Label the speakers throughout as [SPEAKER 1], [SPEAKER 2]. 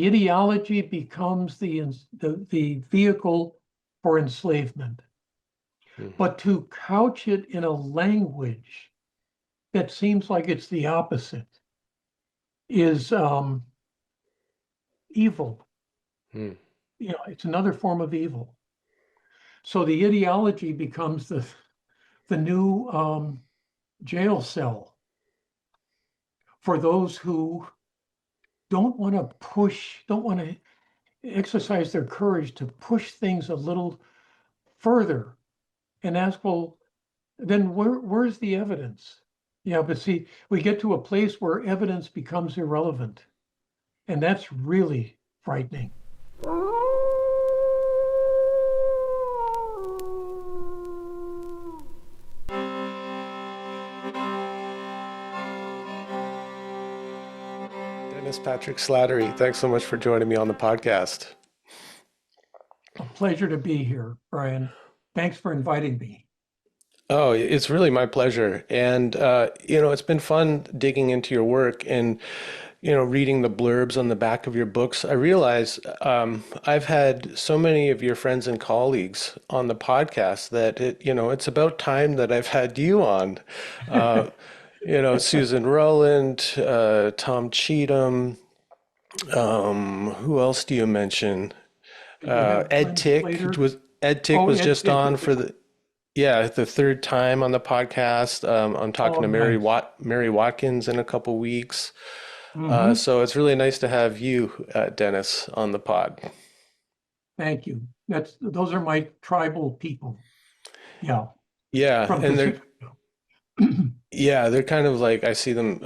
[SPEAKER 1] ideology becomes the vehicle for enslavement. But to couch it in a language that seems like it's the opposite is evil. It's another form of evil. So the ideology becomes the new jail cell for those who don't want to exercise their courage to push things a little further and ask, well, then where's the evidence? Yeah, but see, we get to a place where evidence becomes irrelevant, and that's really frightening.
[SPEAKER 2] Dennis Patrick Slattery, thanks so much for joining me on the podcast.
[SPEAKER 1] A pleasure to be here, Brian. Thanks for inviting me.
[SPEAKER 2] Oh, it's really my pleasure. And, it's been fun digging into your work and, reading the blurbs on the back of your books. I realize I've had so many of your friends and colleagues on the podcast that, it's about time that I've had you on. Susan Rowland, Tom Cheatham, who else do you mention? Ed Tick was just
[SPEAKER 1] Tick.
[SPEAKER 2] on for the third time on the podcast. I'm talking to Mary Watkins in a couple weeks. So it's really nice to have you, Dennis, on the pod.
[SPEAKER 1] Thank you. Those are my tribal people. Yeah.
[SPEAKER 2] Yeah,
[SPEAKER 1] From
[SPEAKER 2] and
[SPEAKER 1] Pacifica.
[SPEAKER 2] they're kind of like, I see them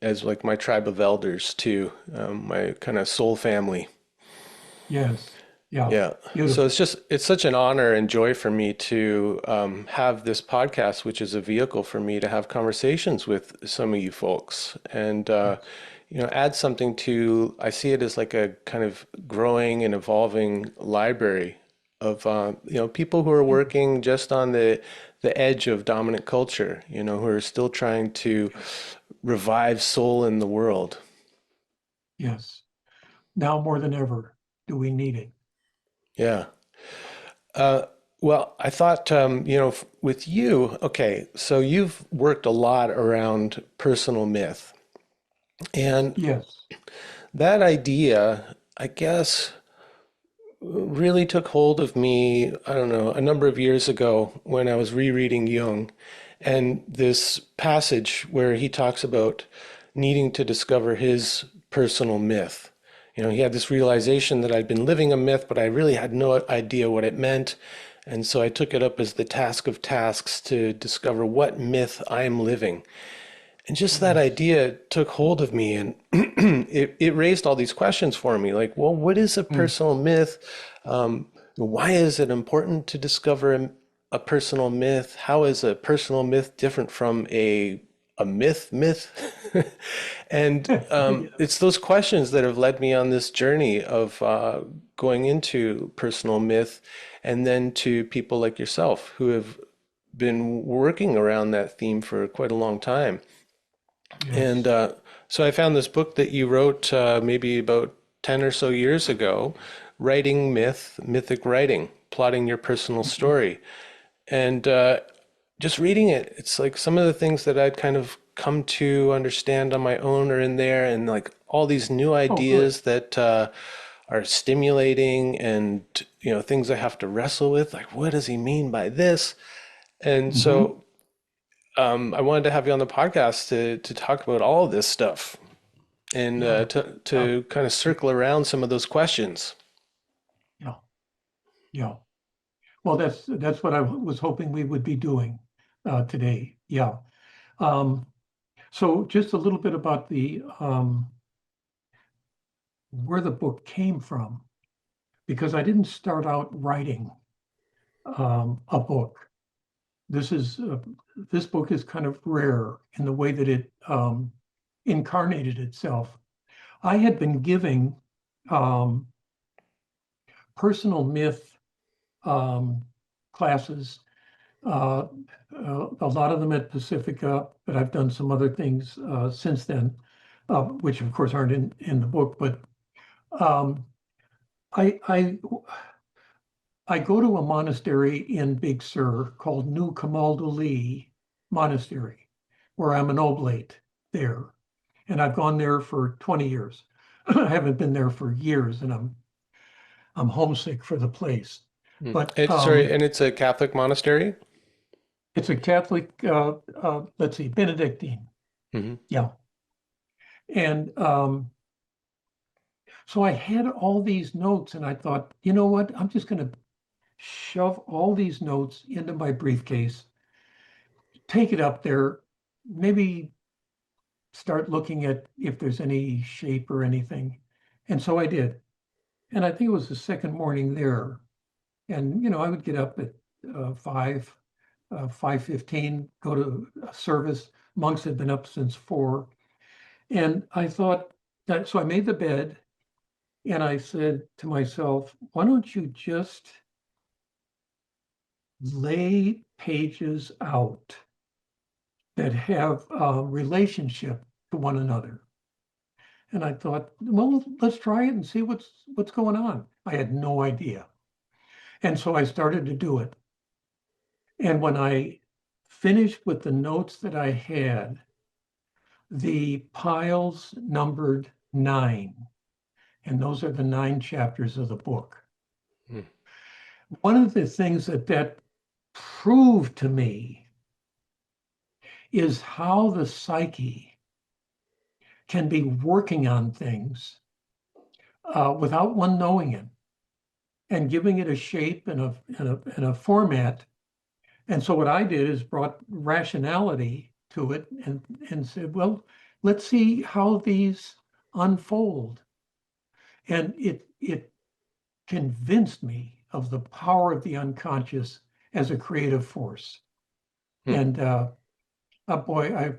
[SPEAKER 2] as like my tribe of elders too, my kind of soul family.
[SPEAKER 1] Yes. Yeah.
[SPEAKER 2] Yeah.
[SPEAKER 1] Beautiful.
[SPEAKER 2] So it's such an honor and joy for me to have this podcast, which is a vehicle for me to have conversations with some of you folks and, add something to, I see it as like a kind of growing and evolving library of, people who are working just on the edge of dominant culture, who are still trying to revive soul in the world.
[SPEAKER 1] Yes. Now more than ever do we need it.
[SPEAKER 2] Yeah. Well, I thought, with you, okay, so you've worked a lot around personal myth. And
[SPEAKER 1] Yes.
[SPEAKER 2] that idea, I guess, really took hold of me, I don't know, a number of years ago when I was rereading Jung and this passage where he talks about needing to discover his personal myth. He had this realization that I'd been living a myth, but I really had no idea what it meant. And so I took it up as the task of tasks to discover what myth I'm living. And just that idea took hold of me, and it raised all these questions for me, like, well, what is a personal myth? Why is it important to discover a personal myth? How is a personal myth different from a myth? And it's those questions that have led me on this journey of going into personal myth, and then to people like yourself who have been working around that theme for quite a long time.
[SPEAKER 1] Yes.
[SPEAKER 2] And so I found this book that you wrote maybe about 10 or so years ago, Riting Myth, Mythic Writing, Plotting Your Personal Story. And just reading it, it's like some of the things that I'd kind of come to understand on my own are in there, and like all these new ideas that are stimulating, and things I have to wrestle with, like what does he mean by this? And so I wanted to have you on the podcast to talk about all of this stuff and to kind of circle around some of those questions.
[SPEAKER 1] Yeah. Yeah. Well, that's what I was hoping we would be doing today. Yeah. So just a little bit about the where the book came from, because I didn't start out writing a book. This book is kind of rare in the way that it incarnated itself. I had been giving personal myth classes, a lot of them at Pacifica, but I've done some other things since then, which of course aren't in the book. But Um, I, I I go to a monastery in Big Sur called New Camaldoli Monastery, where I'm an oblate there. And I've gone there for 20 years. I haven't been there for years, and I'm homesick for the place. But
[SPEAKER 2] It's sorry, and it's a Catholic monastery?
[SPEAKER 1] it's a Catholic, let's see, Benedictine.
[SPEAKER 2] Hmm.
[SPEAKER 1] Yeah. And so I had all these notes, and I thought, you know what? I'm just going to shove all these notes into my briefcase, take it up there, maybe start looking at if there's any shape or anything. And so I did. And I think it was the second morning there. And, I would get up at 5:15, go to a service. Monks had been up since 4. And I thought that, so I made the bed and I said to myself, why don't you just lay pages out that have a relationship to one another? And I thought, well, let's try it and see what's going on. I had no idea. And so I started to do it. And when I finished with the notes that I had, the piles numbered 9. And those are the 9 chapters of the book.
[SPEAKER 2] Hmm.
[SPEAKER 1] One of the things that proved to me is how the psyche can be working on things without one knowing it and giving it a shape and a format. And so what I did is brought rationality to it and said, well, let's see how these unfold. And it convinced me of the power of the unconscious as a creative force.
[SPEAKER 2] Hmm.
[SPEAKER 1] And boy,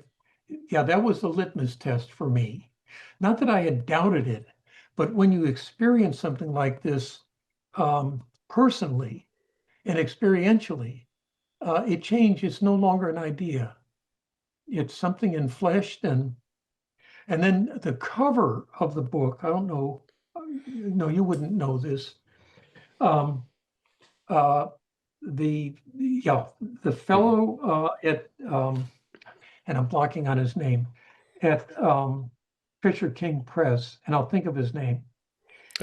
[SPEAKER 1] yeah, that was the litmus test for me. Not that I had doubted it, but when you experience something like this personally and experientially, it changes. It's no longer an idea. It's something enfleshed, and then the cover of the book. I don't know. No, you wouldn't know this. Um, uh, yeah, the
[SPEAKER 2] Hmm.
[SPEAKER 1] fellow at and I'm blocking on his name at Fisher King Press, and I'll think of his name.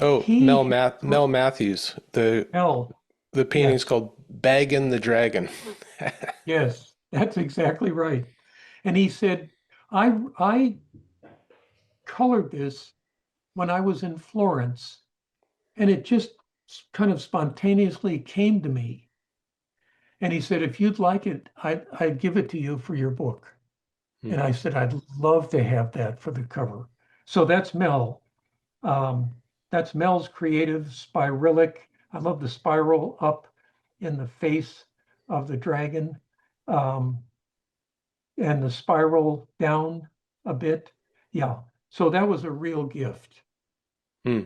[SPEAKER 2] Oh,
[SPEAKER 1] He had
[SPEAKER 2] Mel Matthews.
[SPEAKER 1] Mel.
[SPEAKER 2] The painting's
[SPEAKER 1] Yes,
[SPEAKER 2] called Baggin' the Dragon.
[SPEAKER 1] yes, that's exactly right. And he said, I colored this when I was in Florence, and it just kind of spontaneously came to me. And he said, if you'd like it, I'd give it to you for your book.
[SPEAKER 2] Hmm.
[SPEAKER 1] And I said, I'd love to have that for the cover. So that's Mel. Um, that's Mel's creative spiralic. I love the spiral up in the face of the dragon, um, and the spiral down a bit. Yeah. So that was a real gift.
[SPEAKER 2] Hmm.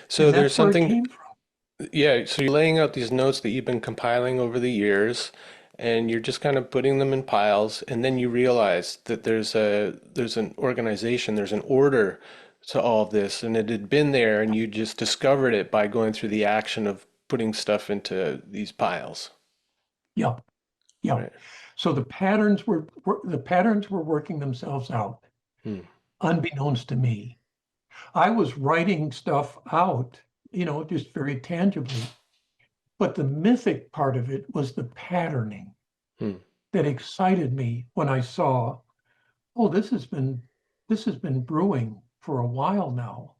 [SPEAKER 2] So
[SPEAKER 1] And
[SPEAKER 2] there's
[SPEAKER 1] that's where it
[SPEAKER 2] something,
[SPEAKER 1] came from.
[SPEAKER 2] yeah, so you're laying out these notes that you've been compiling over the years, and you're just kind of putting them in piles, and then you realize that there's an organization, there's an order to all of this, and it had been there, and you just discovered it by going through the action of putting stuff into these piles.
[SPEAKER 1] Yeah. Yeah.
[SPEAKER 2] Right.
[SPEAKER 1] So the patterns were working themselves out,
[SPEAKER 2] Hmm.
[SPEAKER 1] unbeknownst to me. I was writing stuff out, just very tangibly. But the mythic part of it was the patterning
[SPEAKER 2] Hmm.
[SPEAKER 1] that excited me when I saw, oh, this has been brewing for a while now,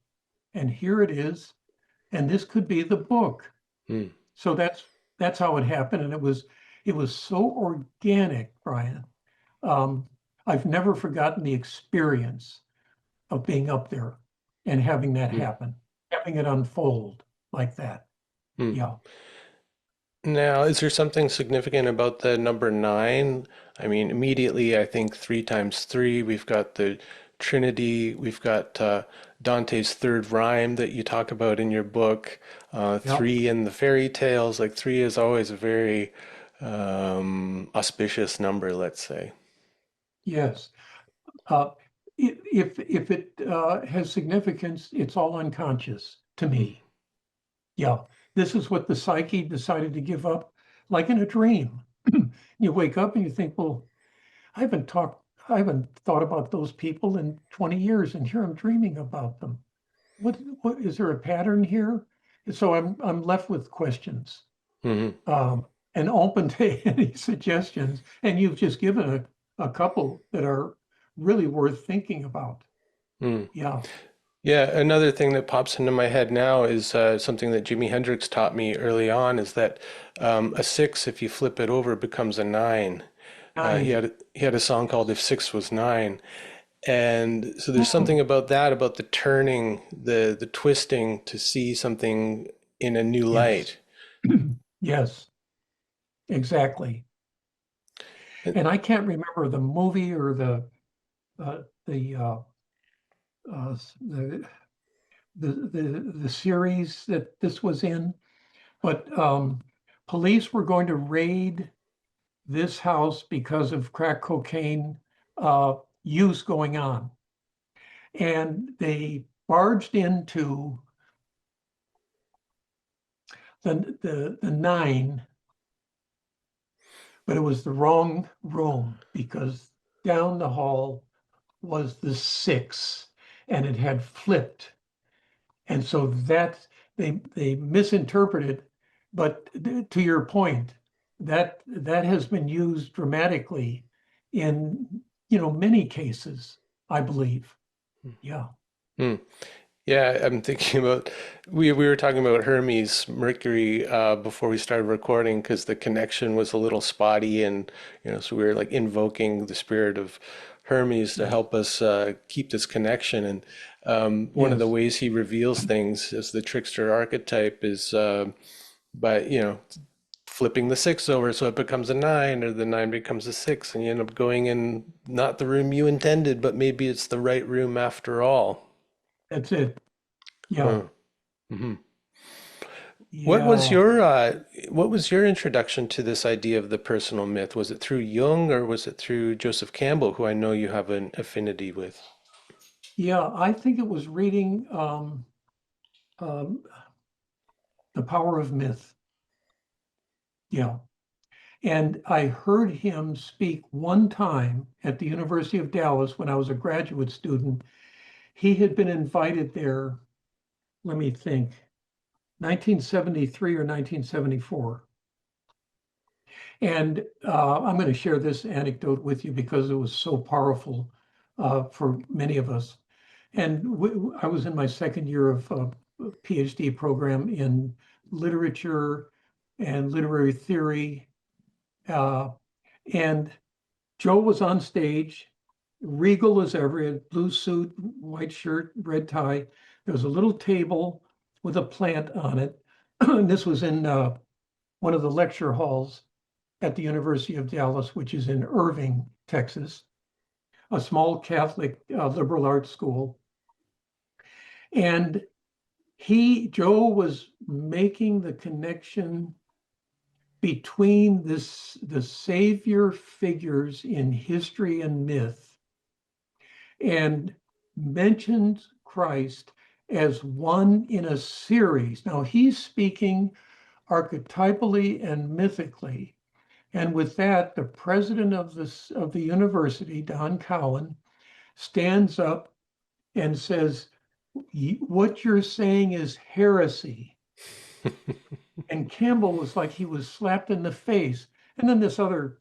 [SPEAKER 1] and here it is, and this could be the book.
[SPEAKER 2] Hmm.
[SPEAKER 1] So that's how it happened, and it was so organic, Brian. Um, I've never forgotten the experience of being up there and having that
[SPEAKER 2] Hmm.
[SPEAKER 1] happen, having it unfold like that.
[SPEAKER 2] Hmm.
[SPEAKER 1] Yeah.
[SPEAKER 2] Now, is there something significant about the number 9? I mean, immediately I think 3 times 3. We've got the Trinity. We've got Dante's third rhyme that you talk about in your book.
[SPEAKER 1] Yeah.
[SPEAKER 2] 3 in the fairy tales. Like 3 is always a very auspicious number, let's say.
[SPEAKER 1] Yes. Uh, if it has significance, it's all unconscious to me. Yeah, this is what the psyche decided to give up, like in a dream. You wake up and you think, well, I haven't thought about those people in 20 years, and here I'm dreaming about them. What is there a pattern here? So I'm left with questions,
[SPEAKER 2] Hmm.
[SPEAKER 1] and open to any suggestions. And you've just given a couple that are really worth thinking about.
[SPEAKER 2] Mm.
[SPEAKER 1] Yeah.
[SPEAKER 2] Yeah, another thing that pops into my head now is something that Jimi Hendrix taught me early on is that a six, if you flip it over, becomes a nine.
[SPEAKER 1] Nine.
[SPEAKER 2] He had a song called "If Six Was Nine," and so there's
[SPEAKER 1] Hmm.
[SPEAKER 2] something about that, about the turning, the twisting to see something in a new
[SPEAKER 1] Yes.
[SPEAKER 2] light.
[SPEAKER 1] Yes, exactly. And I can't remember the movie or uh, the uh, uh, the the series that this was in, but police were going to raid this house because of crack cocaine uh, use going on, and they barged into the nine, but it was the wrong room because down the hall was the six, and it had flipped. And so that they misinterpreted, but to your point, that has been used dramatically in many cases, I believe. Yeah.
[SPEAKER 2] Hmm. Yeah, I'm thinking about we were talking about Hermes Mercury before we started recording because the connection was a little spotty, and so we were like invoking the spirit of Hermes to
[SPEAKER 1] Yes.
[SPEAKER 2] help us keep this connection. And one of the
[SPEAKER 1] Yes.
[SPEAKER 2] ways he reveals things as the trickster archetype is by flipping the six over so it becomes a nine, or the nine becomes a six, and you end up going in not the room you intended, but maybe it's the right room after all.
[SPEAKER 1] That's it. Yeah.
[SPEAKER 2] Huh. Mhm.
[SPEAKER 1] Yeah.
[SPEAKER 2] What was your introduction to this idea of the personal myth? Was it through Jung or was it through Joseph Campbell, who I know you have an affinity with?
[SPEAKER 1] Yeah. I think it was reading um, The Power of Myth. Yeah. And I heard him speak one time at the University of Dallas when I was a graduate student. He had been invited there, let me think, 1973 or 1974. And I'm going to share this anecdote with you because it was so powerful for many of us. And I was in my second year of a Ph.D. program in literature and literary theory. Uh, and Joe was on stage, regal as ever, in blue suit, white shirt, red tie. There was a little table with a plant on it. And this was in one of the lecture halls at the University of Dallas, which is in Irving, Texas, a small Catholic liberal arts school. And Joe was making the connection between the savior figures in history and myth, and mentioned Christ as one in a series. Now he's speaking archetypally and mythically. And with that, the president of the university, Don Cowan, stands up and says, "What you're saying is heresy." And Campbell was like he was slapped in the face. And then this other,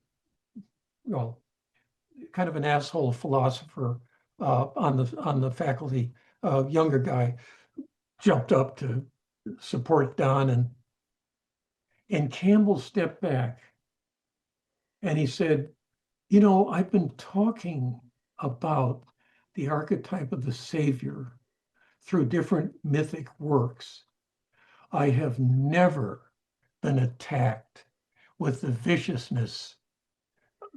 [SPEAKER 1] well, kind of an asshole philosopher on the faculty, younger guy, jumped up to support Don, and Campbell stepped back and he said, I've been talking about the archetype of the savior through different mythic works. I have never been attacked with the viciousness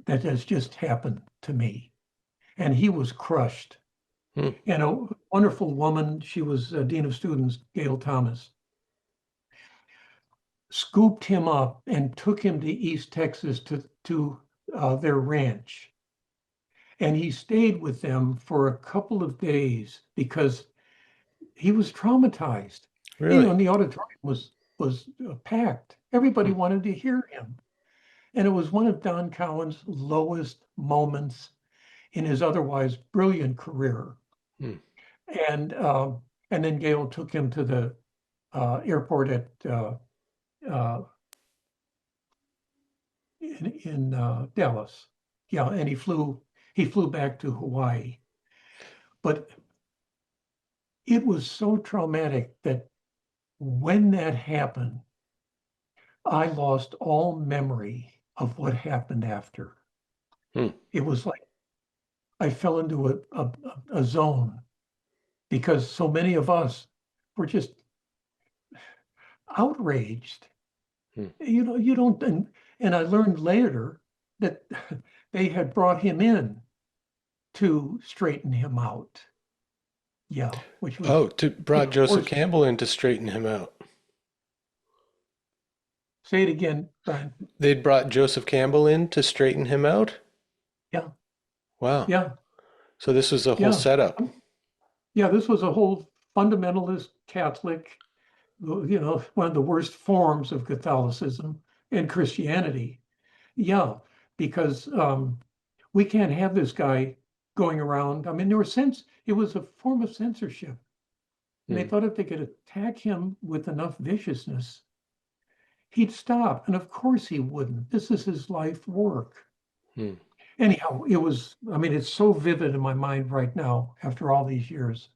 [SPEAKER 1] that has just happened to me." And he was crushed.
[SPEAKER 2] Hmm.
[SPEAKER 1] And a wonderful woman, she was Dean of Students, Gail Thomas, scooped him up and took him to East Texas to their ranch. And he stayed with them for a couple of days because he was traumatized.
[SPEAKER 2] Really?
[SPEAKER 1] And the auditorium was packed. Everybody
[SPEAKER 2] Hmm.
[SPEAKER 1] wanted to hear him. And it was one of Don Cowan's lowest moments in his otherwise brilliant career.
[SPEAKER 2] Hmm.
[SPEAKER 1] And and then Gale took him to the airport at uh, in Dallas. Yeah, and he flew back to Hawaii. But it was so traumatic that when that happened, I lost all memory of what happened after.
[SPEAKER 2] Hmm.
[SPEAKER 1] It was like I fell into a zone because so many of us were just outraged.
[SPEAKER 2] Hmm.
[SPEAKER 1] You don't, and I learned later that they had brought him in to straighten him out. Yeah, which was,
[SPEAKER 2] Oh, brought Joseph
[SPEAKER 1] worse.
[SPEAKER 2] Campbell in to straighten him out.
[SPEAKER 1] Say it again, Brian.
[SPEAKER 2] They'd brought Joseph Campbell in to straighten him out?
[SPEAKER 1] Yeah,
[SPEAKER 2] Wow.
[SPEAKER 1] yeah,
[SPEAKER 2] So this was a whole
[SPEAKER 1] yeah.
[SPEAKER 2] setup.
[SPEAKER 1] Yeah, this was a whole fundamentalist Catholic, one of the worst forms of Catholicism and Christianity. Yeah, because we can't have this guy going around. I mean, it was a form of censorship. And they
[SPEAKER 2] Hmm.
[SPEAKER 1] thought if they could attack him with enough viciousness, he'd stop. And of course he wouldn't. This is his life work.
[SPEAKER 2] Hmm.
[SPEAKER 1] Anyhow, I mean, it's so vivid in my mind right now after all these years.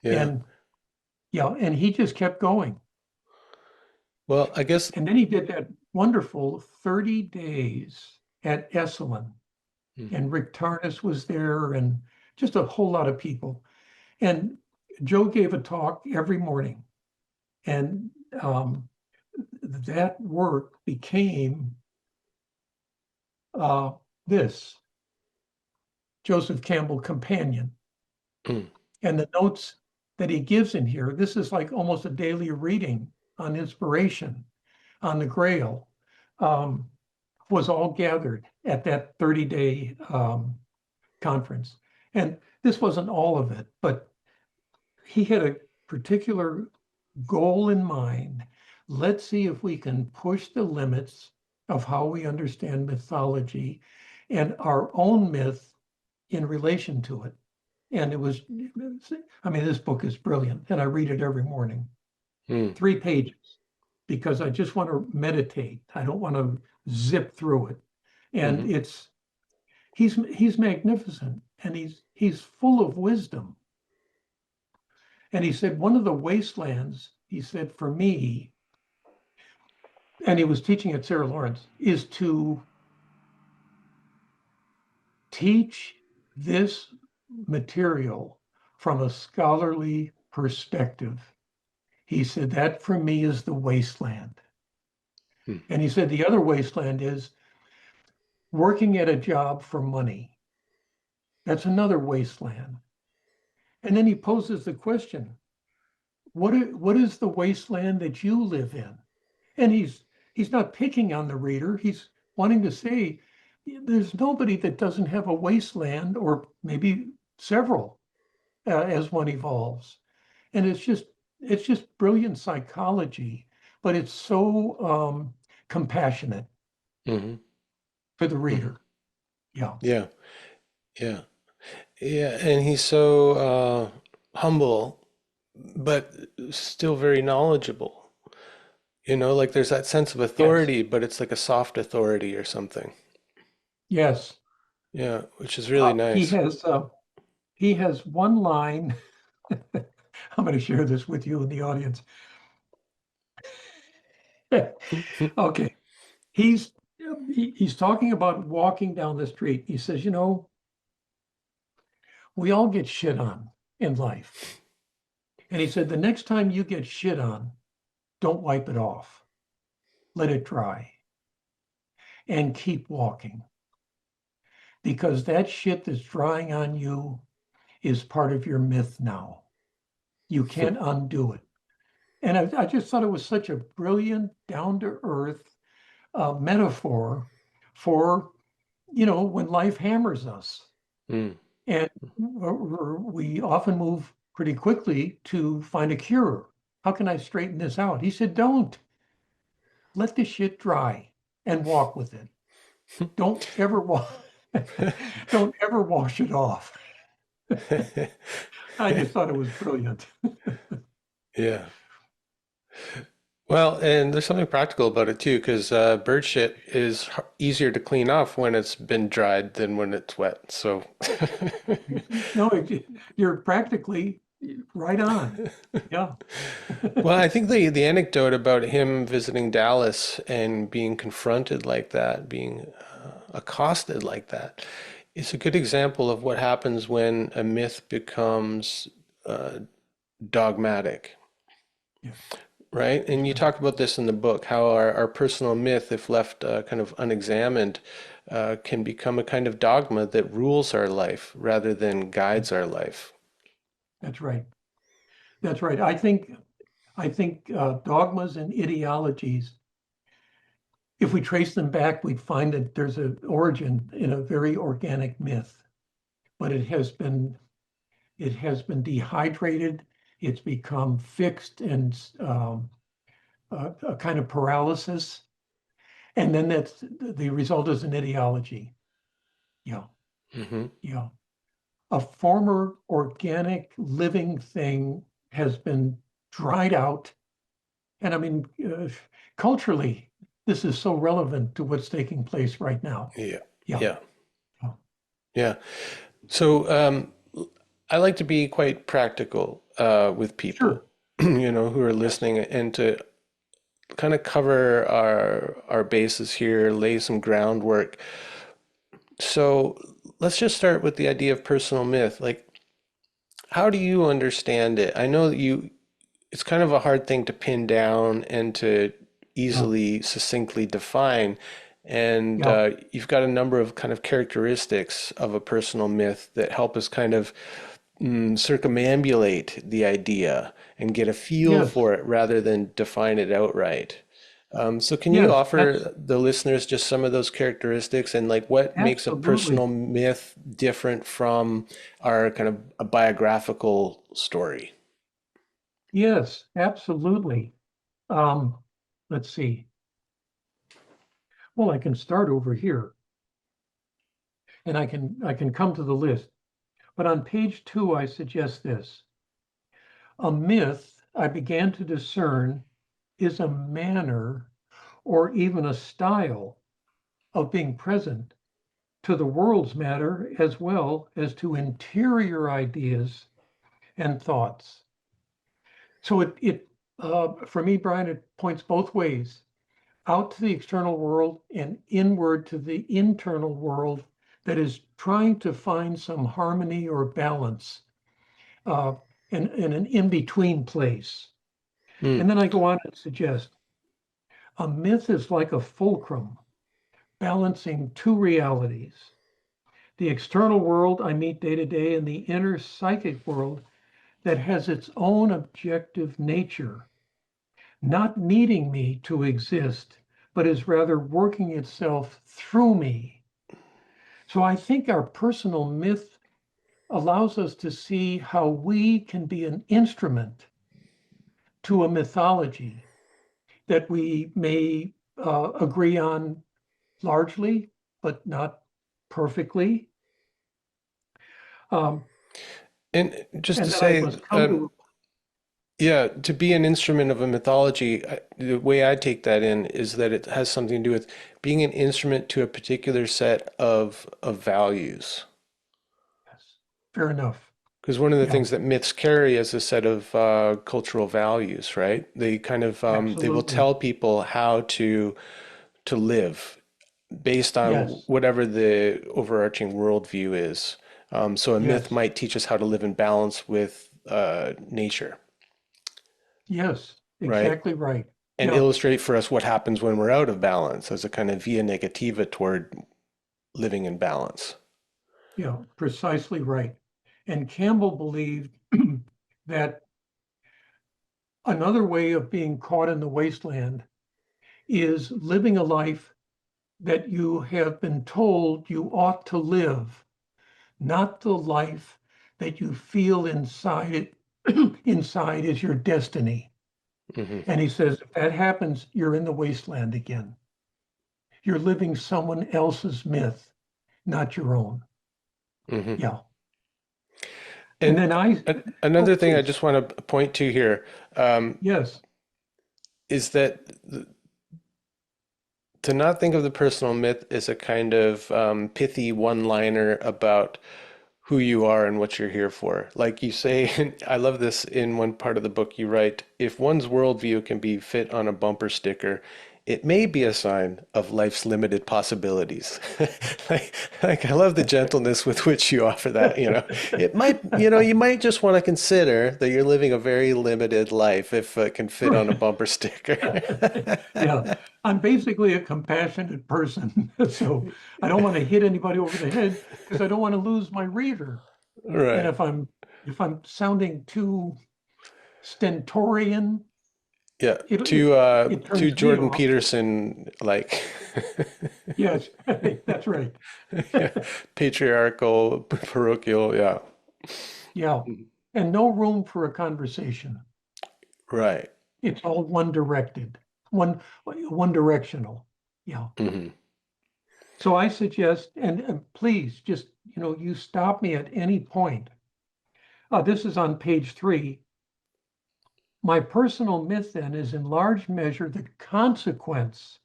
[SPEAKER 2] Yeah.
[SPEAKER 1] And yeah, and he just kept going.
[SPEAKER 2] Well, I guess.
[SPEAKER 1] And then he did that wonderful 30 days at Esalen.
[SPEAKER 2] Hmm.
[SPEAKER 1] And Rick Tarnas was there and just a whole lot of people. And Joe gave a talk every morning. And that work became uh, this Joseph Campbell Companion.
[SPEAKER 2] Hmm.
[SPEAKER 1] And the notes that he gives in here, this is like almost a daily reading on inspiration, on the Grail, um, was all gathered at that 30-day conference. And this wasn't all of it, but he had a particular goal in mind. Let's see if we can push the limits of how we understand mythology and our own myth in relation to it. And I mean, this book is brilliant, and I read it every morning,
[SPEAKER 2] Hmm.
[SPEAKER 1] 3 pages, because I just want to meditate. I don't want to zip through it. And
[SPEAKER 2] Hmm.
[SPEAKER 1] he's magnificent, and he's full of wisdom. And he said, one of the wastelands, he said, for me, and he was teaching at Sarah Lawrence, is to teach this material from a scholarly perspective. He said, that for me is the wasteland.
[SPEAKER 2] Hmm.
[SPEAKER 1] And he said, the other wasteland is working at a job for money. That's another wasteland. And then he poses the question, what is the wasteland that you live in? And he's not picking on the reader. He's wanting to say there's nobody that doesn't have a wasteland, or maybe several, as one evolves. And it's just brilliant psychology, but it's so compassionate
[SPEAKER 2] Hmm.
[SPEAKER 1] for the
[SPEAKER 2] Hmm.
[SPEAKER 1] reader. Yeah.
[SPEAKER 2] Yeah. Yeah. Yeah. And he's so humble, but still very knowledgeable. Like there's that sense of
[SPEAKER 1] Yes.
[SPEAKER 2] authority, but it's like a soft authority or something.
[SPEAKER 1] Yes.
[SPEAKER 2] Yeah, which is really
[SPEAKER 1] He
[SPEAKER 2] nice.
[SPEAKER 1] has one line. I'm going to share this with you in the audience. Okay. He's he's talking about walking down the street. He says, we all get shit on in life. And he said, the next time you get shit on, don't wipe it off. Let it dry and keep walking, because that shit that's drying on you is part of your myth now. You can't undo it. And I just thought it was such a brilliant, down to earth metaphor for, when life hammers us.
[SPEAKER 2] Mm.
[SPEAKER 1] And we often move pretty quickly to find a cure. How can I straighten this out? He said, don't let the shit dry and walk with it. Don't ever don't ever wash it off. I just thought it was brilliant.
[SPEAKER 2] Yeah. Well, and there's something practical about it too, because bird shit is easier to clean off when it's been dried than when it's wet. So,
[SPEAKER 1] No, you're practically right on. Yeah,
[SPEAKER 2] well, I think the anecdote about him visiting Dallas and being confronted like that, being accosted like that, is a good example of what happens when a myth becomes dogmatic.
[SPEAKER 1] yeah,
[SPEAKER 2] Right?
[SPEAKER 1] that's
[SPEAKER 2] And you
[SPEAKER 1] right.
[SPEAKER 2] talk about this in the book, how our personal myth, if left kind of unexamined, can become a kind of dogma that rules our life rather than guides our life.
[SPEAKER 1] That's right. That's right. I think dogmas and ideologies, if we trace them back, we'd find that there's an origin in a very organic myth, but it has been dehydrated. It's become fixed and a kind of paralysis, and then that's the result is an ideology. Yeah,
[SPEAKER 2] Hmm.
[SPEAKER 1] yeah. A former organic living thing has been dried out, and I mean, culturally, this is so relevant to what's taking place right now.
[SPEAKER 2] Yeah,
[SPEAKER 1] Yeah,
[SPEAKER 2] yeah,
[SPEAKER 1] yeah.
[SPEAKER 2] yeah. So I like to be quite practical with people,
[SPEAKER 1] Sure.
[SPEAKER 2] who are
[SPEAKER 1] Yes.
[SPEAKER 2] listening, and to kind of cover our bases here, lay some groundwork. So let's just start with the idea of personal myth. Like, how do you understand it? I know that it's kind of a hard thing to pin down and to
[SPEAKER 1] Yeah,
[SPEAKER 2] easily, succinctly define. And
[SPEAKER 1] yeah.
[SPEAKER 2] you've got a number of kind of characteristics of a personal myth that help us kind of circumambulate the idea and get a feel
[SPEAKER 1] Yes,
[SPEAKER 2] for it rather than define it outright. So can you
[SPEAKER 1] yes. That's
[SPEAKER 2] offer the listeners just some of those characteristics and like what makes a personal
[SPEAKER 1] absolutely.
[SPEAKER 2] myth different from our kind of a biographical story?
[SPEAKER 1] Yes, absolutely. Um, let's see. Well, I can start over here, and I can come to the list. But on page 2, I suggest this. A myth, I began to discern, is a manner or even a style of being present to the world's matter as well as to interior ideas and thoughts. So for me, Brian, it points both ways, out to the external world and inward to the internal world that is trying to find some harmony or balance uh, in an in-between place.
[SPEAKER 2] Hmm.
[SPEAKER 1] And then I go on and suggest a myth is like a fulcrum balancing two realities. The external world I meet day to day and the inner psychic world that has its own objective nature, not needing me to exist, but is rather working itself through me. So I think our personal myth allows us to see how we can be an instrument to a mythology that we may agree on largely, but not perfectly. Um,
[SPEAKER 2] And just to
[SPEAKER 1] and then I
[SPEAKER 2] say,
[SPEAKER 1] must come to,
[SPEAKER 2] yeah, to be an instrument of a mythology, the way I take that in is that it has something to do with being an instrument to a particular set of values.
[SPEAKER 1] yes, fair enough.
[SPEAKER 2] Because one of the
[SPEAKER 1] Yeah,
[SPEAKER 2] things that myths carry is a set of cultural values, right? They kind of they will
[SPEAKER 1] absolutely.
[SPEAKER 2] tell people how to live based on
[SPEAKER 1] Yes,
[SPEAKER 2] whatever the overarching worldview is. So a myth
[SPEAKER 1] yes,
[SPEAKER 2] might teach us how to live in balance with nature,
[SPEAKER 1] yes,
[SPEAKER 2] right?
[SPEAKER 1] exactly right.
[SPEAKER 2] And
[SPEAKER 1] Yeah,
[SPEAKER 2] illustrate for us what happens when we're out of balance as a kind of via negativa toward living in balance.
[SPEAKER 1] yeah, precisely right. And Campbell believed that another way of being caught in the wasteland is living a life that you have been told you ought to live. not the life that you feel inside it, inside is your destiny.
[SPEAKER 2] Hmm.
[SPEAKER 1] And he says, if that happens, you're in the wasteland again. You're living someone else's myth, not your own.
[SPEAKER 2] Hmm.
[SPEAKER 1] Yeah. And
[SPEAKER 2] And
[SPEAKER 1] then oh,
[SPEAKER 2] another thing I
[SPEAKER 1] please.
[SPEAKER 2] just want to point to here
[SPEAKER 1] Yes.
[SPEAKER 2] is that to not think of the personal myth as a kind of pithy one-liner about who you are and what you're here for. Like you say, I love this in one part of the book you write, if one's worldview can be fit on a bumper sticker, it may be a sign of life's limited possibilities. like I love the gentleness with which you offer that, you know. It might, you know, you might just want to consider that you're living a very limited life if it can fit on a bumper sticker.
[SPEAKER 1] Yeah. I'm basically a compassionate person. So I don't want to hit anybody over the head because I don't want to lose my reader. And
[SPEAKER 2] Right.
[SPEAKER 1] if I'm sounding too stentorian,
[SPEAKER 2] Yeah.
[SPEAKER 1] it it it
[SPEAKER 2] To
[SPEAKER 1] turns me
[SPEAKER 2] Jordan
[SPEAKER 1] off.
[SPEAKER 2] Peterson, like
[SPEAKER 1] Yes, that's right.
[SPEAKER 2] yeah, patriarchal, parochial, yeah.
[SPEAKER 1] Yeah. And no room for a conversation.
[SPEAKER 2] Right.
[SPEAKER 1] It's all one directed, one directional. Yeah.
[SPEAKER 2] Hmm.
[SPEAKER 1] So I suggest, and please just, you stop me at any point. This is on page 3. My personal myth then is in large measure the consequence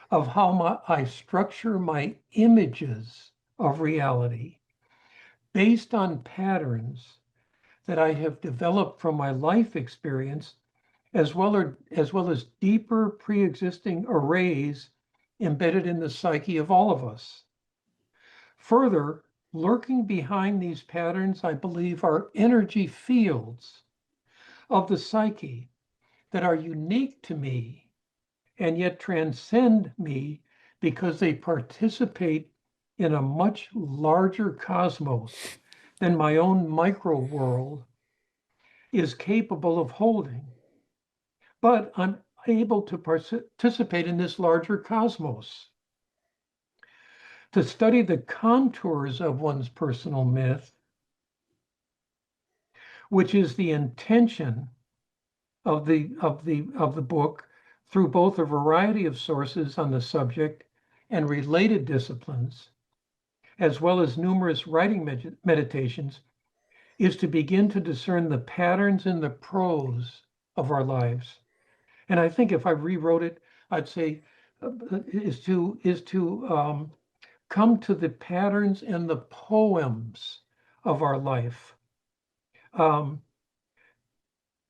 [SPEAKER 1] of how I structure my images of reality based on patterns that I have developed from my life experience, as well as deeper pre-existing arrays embedded in the psyche of all of us. Further, lurking behind these patterns, I believe, are energy fields of the psyche that are unique to me and yet transcend me because they participate in a much larger cosmos than my own micro world is capable of holding. But I'm able to participate in this larger cosmos. To study the contours of one's personal myth, which is the intention of the book through both a variety of sources on the subject and related disciplines, as well as numerous writing meditations, is to begin to discern the patterns in the prose of our lives. And I think if I rewrote it, I'd say is to come to the patterns in the poems of our life. Um,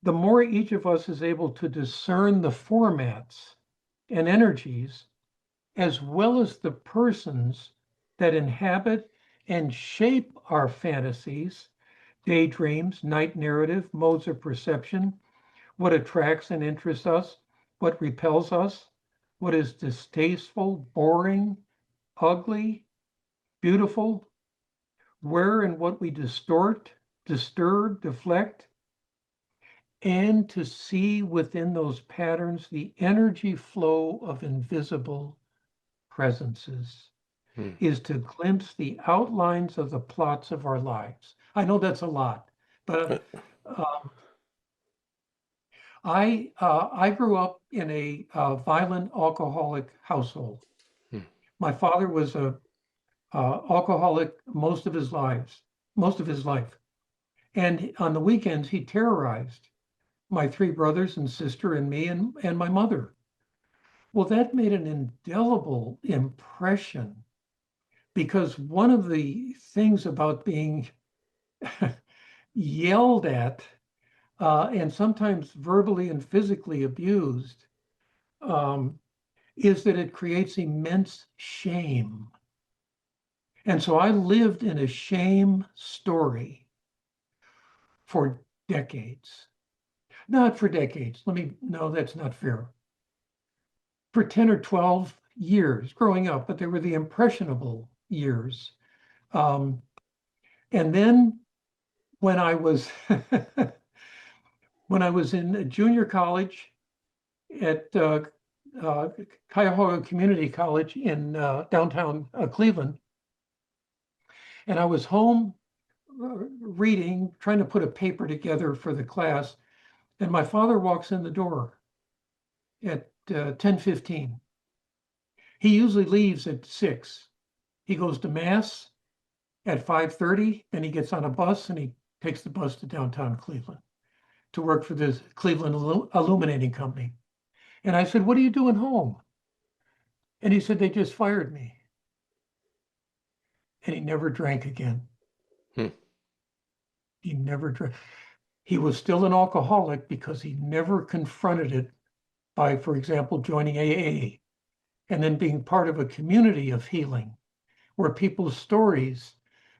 [SPEAKER 1] the more each of us is able to discern the formats and energies, as well as the persons that inhabit and shape our fantasies, daydreams, night narrative, modes of perception, what attracts and interests us, what repels us, what is distasteful, boring, ugly, beautiful, where and what we distort, disturb, deflect, and to see within those patterns the energy flow of invisible presences
[SPEAKER 2] Hmm.
[SPEAKER 1] is to glimpse the outlines of the plots of our lives. I know that's a lot, but uh, I grew up in a violent alcoholic household.
[SPEAKER 2] Hmm.
[SPEAKER 1] My father was a alcoholic most of his life, and on the weekends he terrorized my 3 brothers and sister and me and my mother. Well, that made an indelible impression because one of the things about being yelled at and sometimes verbally and physically abused um, is that it creates immense shame. And so I lived in a shame story for decades. Not for decades. No, that's not fair. For 10 or 12 years growing up, but they were the impressionable years. Um, and then when I was when I was in junior college at uh, Cuyahoga Community College in downtown Cleveland, And I was home reading, trying to put a paper together for the class, and my father walks in the door at 10:15. He usually leaves at 6. He goes to mass at 5:30, then he gets on a bus and he takes the bus to downtown Cleveland to work for the Cleveland Illuminating Company. And I said, "What are you doing home?" And he said, "They just fired me." And he never drank again.
[SPEAKER 2] Hmm.
[SPEAKER 1] He never drank. He was still an alcoholic because he never confronted it by, for example, joining AA and then being part of a community of healing where people's stories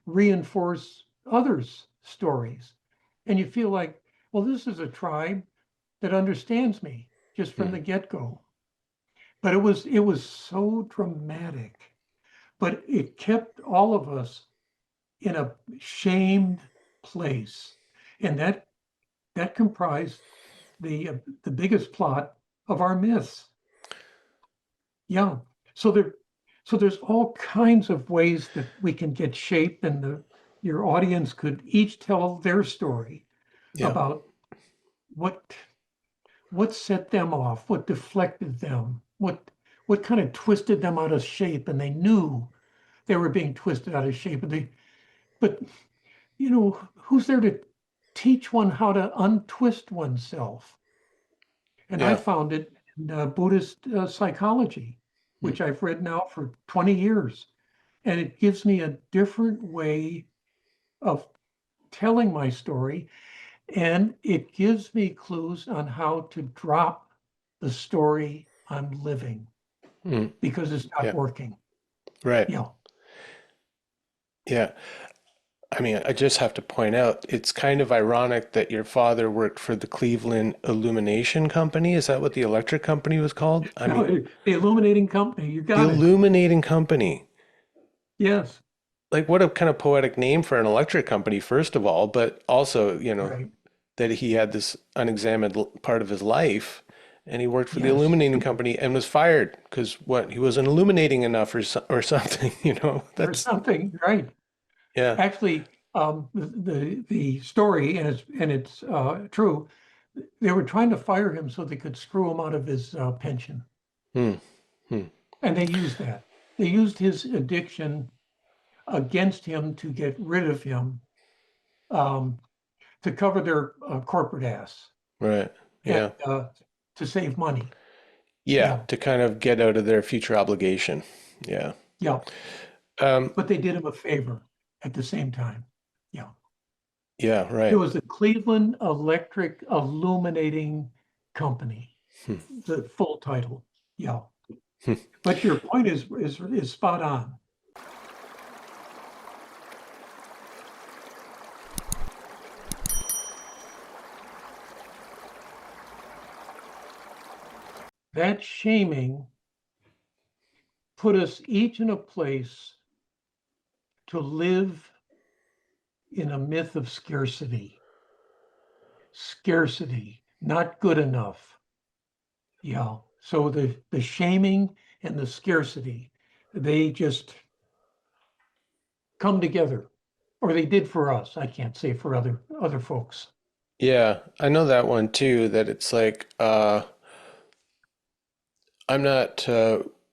[SPEAKER 1] reinforce others' stories. And you feel like, well, this is a tribe that understands me just from the get-go. But it was so dramatic, but it kept all of us in a shamed place. And that comprised the biggest plot of our myths. Yeah. So there's all kinds of ways that we can get shape, and your audience could each tell their story
[SPEAKER 2] Yeah.
[SPEAKER 1] about what set them off, what deflected them, what kind of twisted them out of shape, and they knew they were being twisted out of shape. But who's there to teach one how to untwist oneself? And I
[SPEAKER 2] Yeah.
[SPEAKER 1] found it in Buddhist psychology, which I've read now for 20 years. And it gives me a different way of telling my story. And it gives me clues on how to drop the story I'm living because it's not
[SPEAKER 2] Yeah.
[SPEAKER 1] working.
[SPEAKER 2] Right.
[SPEAKER 1] Yeah.
[SPEAKER 2] Yeah. I mean, I just have to point out, it's kind of ironic that your father worked for the Cleveland Illumination Company. Is that what the electric company was called? I
[SPEAKER 1] No,
[SPEAKER 2] mean,
[SPEAKER 1] the illuminating company, you
[SPEAKER 2] the
[SPEAKER 1] got it.
[SPEAKER 2] Illuminating Company.
[SPEAKER 1] Yes.
[SPEAKER 2] Like, what a kind of poetic name for an electric company, first of all, but also,
[SPEAKER 1] Right.
[SPEAKER 2] that he had this unexamined part of his life and he worked for the
[SPEAKER 1] Yes.
[SPEAKER 2] illuminating company and was fired because he wasn't illuminating enough or something,
[SPEAKER 1] Or
[SPEAKER 2] that's,
[SPEAKER 1] something. Right.
[SPEAKER 2] yeah.
[SPEAKER 1] Actually, the story, and it's true. They were trying to fire him so they could screw him out of his pension,
[SPEAKER 2] Hmm. Hmm.
[SPEAKER 1] and they used that. They used his addiction against him to get rid of him, um, to cover their corporate ass
[SPEAKER 2] Right.
[SPEAKER 1] and
[SPEAKER 2] Yeah.
[SPEAKER 1] to save money.
[SPEAKER 2] Yeah.
[SPEAKER 1] Yeah,
[SPEAKER 2] To kind of get out of their future obligation. Yeah.
[SPEAKER 1] yeah.
[SPEAKER 2] Um,
[SPEAKER 1] But they did him a favor at the same time. Yeah.
[SPEAKER 2] yeah.
[SPEAKER 1] It
[SPEAKER 2] Right.
[SPEAKER 1] was the Cleveland Electric Illuminating Company, the full title. Yeah. But your point is spot on. That shaming put us each in a place to live in a myth of scarcity. Scarcity, not good enough. Yeah. So the shaming and the scarcity, they just come together, or they did for us. I can't say for other folks.
[SPEAKER 2] Yeah. I know that one too, that it's like, I'm not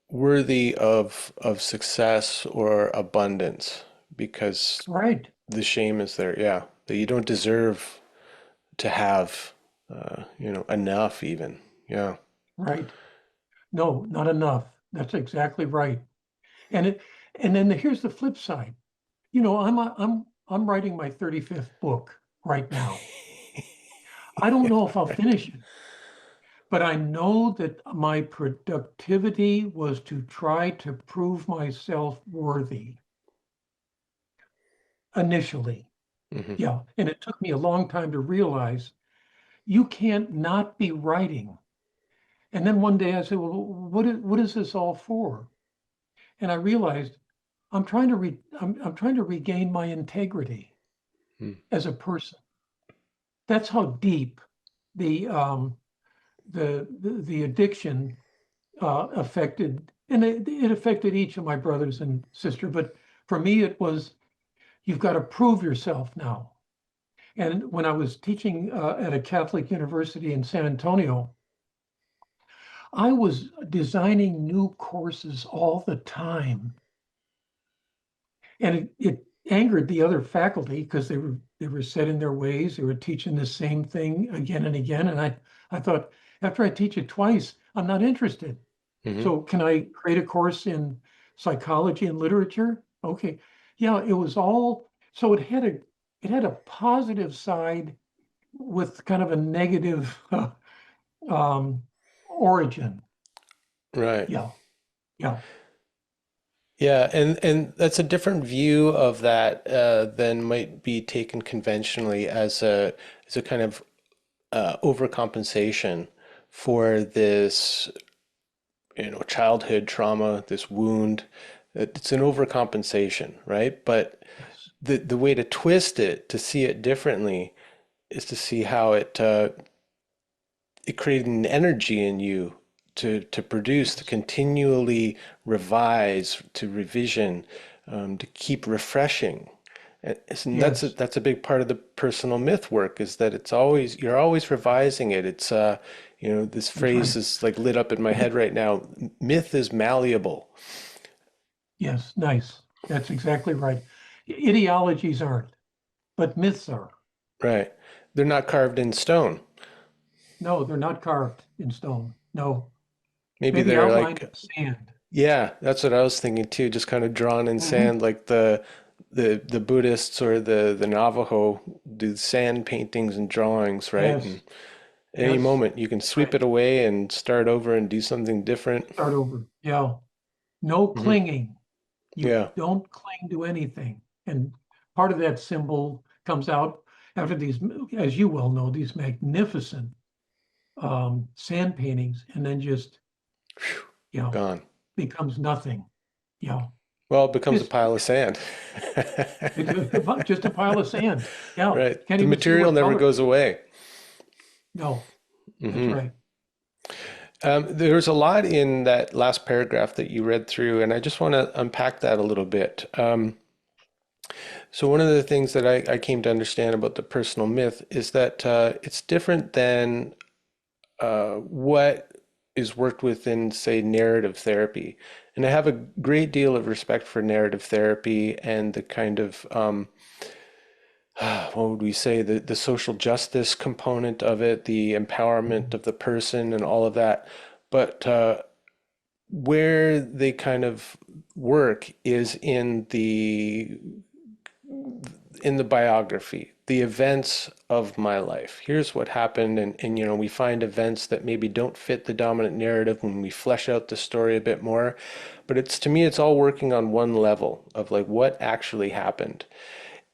[SPEAKER 2] worthy of success or abundance because
[SPEAKER 1] Right.
[SPEAKER 2] the shame is there. Yeah, that you don't deserve to have, enough even. Yeah.
[SPEAKER 1] Right. No, not enough. That's exactly right. And it, and then here's the flip side. I'm writing my 35th book right now. I don't know if I'll finish it, but I know that my productivity was to try to prove myself worthy initially.
[SPEAKER 2] Hmm.
[SPEAKER 1] Yeah. And it took me a long time to realize you can't not be writing. And then one day I said, well, what is this all for? And I realized I'm trying to regain my integrity as a person. That's how deep the the addiction affected, and it affected each of my brothers and sister. But for me, it was you've got to prove yourself now. And when I was teaching at a Catholic university in San Antonio, I was designing new courses all the time. And it angered the other faculty because they were set in their ways. They were teaching the same thing again and again. And I thought, after I teach it twice, I'm not interested.
[SPEAKER 2] Hmm.
[SPEAKER 1] So can I create a course in psychology and literature? Okay. Yeah, it was all so it had a positive side with kind of a negative um, origin.
[SPEAKER 2] Right.
[SPEAKER 1] Yeah, yeah,
[SPEAKER 2] Yeah, and that's a different view of that than might be taken conventionally as a kind of overcompensation for this, childhood trauma, this wound. It's an overcompensation, right? But
[SPEAKER 1] yes,
[SPEAKER 2] the way to twist it, to see it differently, is to see how it created an energy in you to produce, to
[SPEAKER 1] yes,
[SPEAKER 2] continually revise, to revision, to keep refreshing. And
[SPEAKER 1] yes,
[SPEAKER 2] that's a big part of the personal myth work is that it's always you're always revising it. It's this
[SPEAKER 1] that's
[SPEAKER 2] phrase
[SPEAKER 1] right.
[SPEAKER 2] is like lit up in my head right now. Myth is malleable,
[SPEAKER 1] Yes, nice. That's exactly right. Ideologies aren't, but myths are.
[SPEAKER 2] right? They're not carved in stone.
[SPEAKER 1] No, they're not carved in stone. No,
[SPEAKER 2] Maybe
[SPEAKER 1] maybe
[SPEAKER 2] they're
[SPEAKER 1] outlined
[SPEAKER 2] like,
[SPEAKER 1] in sand.
[SPEAKER 2] yeah, that's what I was thinking too, just kind of drawn in
[SPEAKER 1] Hmm.
[SPEAKER 2] sand like the Buddhists or the Navajo do sand paintings and drawings, right? And
[SPEAKER 1] Yes,
[SPEAKER 2] at any
[SPEAKER 1] yes,
[SPEAKER 2] moment you can
[SPEAKER 1] that's
[SPEAKER 2] sweep
[SPEAKER 1] right.
[SPEAKER 2] it away and start over and do something different.
[SPEAKER 1] Start over. Yeah. No
[SPEAKER 2] Hmm.
[SPEAKER 1] clinging. You
[SPEAKER 2] Yeah.
[SPEAKER 1] don't cling to anything. And part of that symbol comes out after these, as you well know, these magnificent sand paintings, and then just, you know,
[SPEAKER 2] Gone.
[SPEAKER 1] becomes nothing. You know,
[SPEAKER 2] Well, it becomes a
[SPEAKER 1] it's
[SPEAKER 2] pile of sand.
[SPEAKER 1] just a pile of sand. Yeah,
[SPEAKER 2] Right.
[SPEAKER 1] can't
[SPEAKER 2] The
[SPEAKER 1] even see
[SPEAKER 2] material
[SPEAKER 1] what
[SPEAKER 2] never
[SPEAKER 1] color.
[SPEAKER 2] goes away.
[SPEAKER 1] No, that's
[SPEAKER 2] Hmm.
[SPEAKER 1] right.
[SPEAKER 2] There's a lot in that last paragraph that you read through, and I just want to unpack that a little bit. So one of the things that I came to understand about the personal myth is that it's different than what is worked within, say, narrative therapy. And I have a great deal of respect for narrative therapy and the kind of, what would we say, the social justice component of it, the empowerment of the person and all of that. But where they kind of work is in the biography, the events of my life. Here's what happened, and we find events that maybe don't fit the dominant narrative when we flesh out the story a bit more. But it's to me, it's all working on one level of like what actually happened.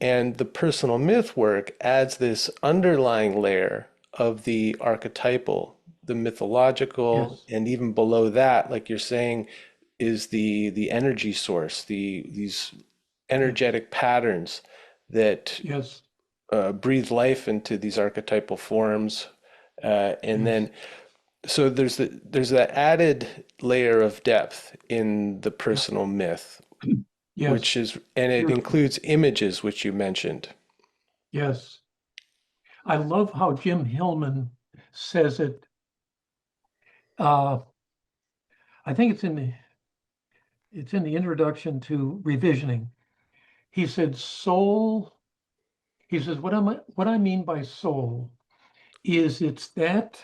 [SPEAKER 2] And the personal myth work adds this underlying layer of the archetypal, the mythological,
[SPEAKER 1] Yes,
[SPEAKER 2] and even below that, like you're saying, is the energy source, these
[SPEAKER 1] yes,
[SPEAKER 2] energetic patterns that
[SPEAKER 1] yes,
[SPEAKER 2] breathe life into these archetypal forms. And
[SPEAKER 1] yes,
[SPEAKER 2] then, so there's that added layer of depth in the
[SPEAKER 1] yeah,
[SPEAKER 2] personal myth, which
[SPEAKER 1] yes.
[SPEAKER 2] is, and it
[SPEAKER 1] Beautiful.
[SPEAKER 2] includes images, which you mentioned.
[SPEAKER 1] Yes. I love how Jim Hillman says it. Uh, I think it's in the introduction to revisioning. He said soul, he says, what I mean by soul is it's that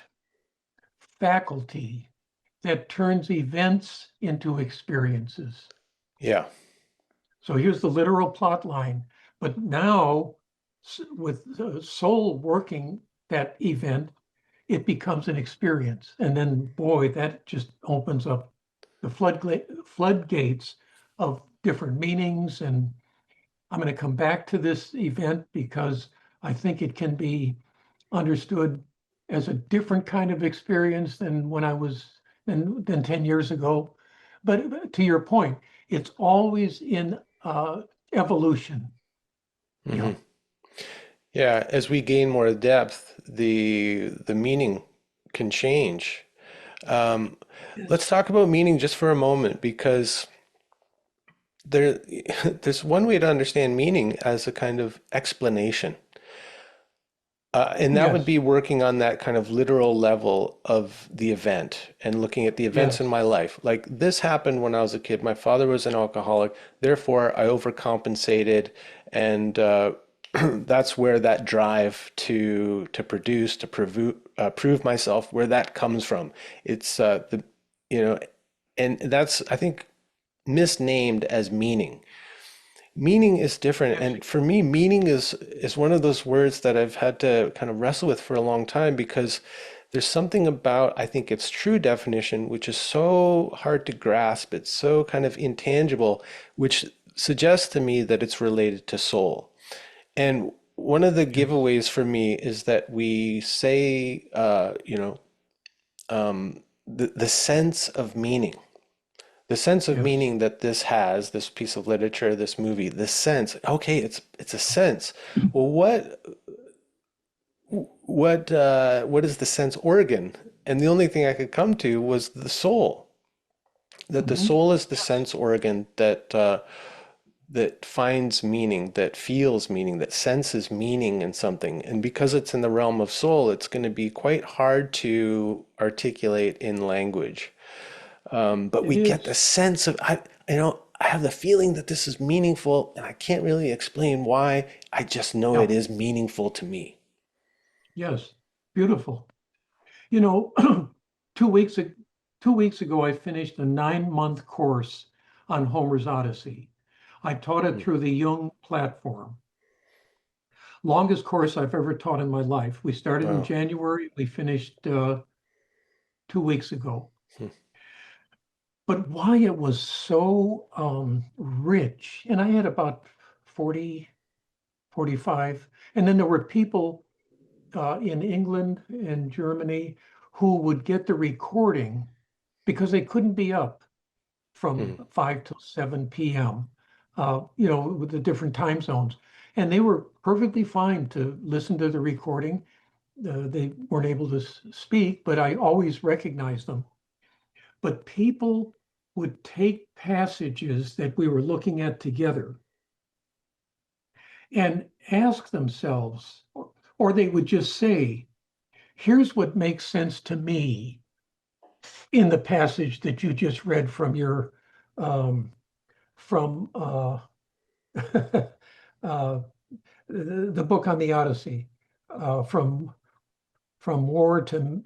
[SPEAKER 1] faculty that turns events into experiences.
[SPEAKER 2] Yeah.
[SPEAKER 1] So here's the literal plot line. But now, with the soul working that event, it becomes an experience. And then, boy, that just opens up the floodgates of different meanings. And I'm going to come back to this event because I think it can be understood as a different kind of experience than when I was than 10 years ago. But to your point, it's always in evolution.
[SPEAKER 2] Hmm.
[SPEAKER 1] Yeah.
[SPEAKER 2] Yeah. As we gain more depth, the meaning can change. Um, let's
[SPEAKER 1] Yes.
[SPEAKER 2] talk about meaning just for a moment because there, there's one way to understand meaning as a kind of explanation. And that would
[SPEAKER 1] Yes,
[SPEAKER 2] be working on that kind of literal level of the event and looking at the events in
[SPEAKER 1] yes,
[SPEAKER 2] my life. Like this happened when I was a kid. My father was an alcoholic, therefore I overcompensated, and that's where that drive to produce, to prove myself, where that comes from. It's the you know, and that's I think misnamed as meaning. Meaning is different,
[SPEAKER 1] yes,
[SPEAKER 2] and for me, meaning is one of those words that I've had to kind of wrestle with for a long time because there's something about, I think, its true definition, which is so hard to grasp. It's so kind of intangible, which suggests to me that it's related to soul. And one of the
[SPEAKER 1] yes.
[SPEAKER 2] giveaways for me is that we say, the sense of meaning. The sense of
[SPEAKER 1] Yes.
[SPEAKER 2] meaning that this has, this piece of literature, this movie, this sense. Okay, it's a sense. Well, what is the sense organ? And the only thing I could come to was the soul. That the
[SPEAKER 1] Mhm.
[SPEAKER 2] soul is the
[SPEAKER 1] Yes.
[SPEAKER 2] sense organ that finds meaning, that feels meaning, that senses meaning in something. And because it's in the realm of soul, it's going to be quite hard to articulate in language. But
[SPEAKER 1] It
[SPEAKER 2] we get the
[SPEAKER 1] is.
[SPEAKER 2] sense of I have the feeling that this is meaningful, and I can't really explain why. I just know it
[SPEAKER 1] Yeah.
[SPEAKER 2] is meaningful to me.
[SPEAKER 1] Yes. Beautiful. You know, 2 weeks ago, 2 weeks ago, I finished a 9-month course on Homer's Odyssey. I taught it
[SPEAKER 2] Hmm.
[SPEAKER 1] through the Jung platform. Longest course I've ever taught in my life. We started in
[SPEAKER 2] Wow.
[SPEAKER 1] January. We finished 2 weeks ago.
[SPEAKER 2] Hmm.
[SPEAKER 1] But why it was so rich, and I had about 40, 45, and then there were people in England and Germany who would get the recording because they couldn't be up from
[SPEAKER 2] Hmm.
[SPEAKER 1] 5 till 7 p.m., with the different time zones. And they were perfectly fine to listen to the recording. They weren't able to speak, but I always recognized them. But people would take passages that we were looking at together and ask themselves, or they would just say, here's what makes sense to me in the passage that you just read from your um, from uh, the book on the Odyssey, from from war to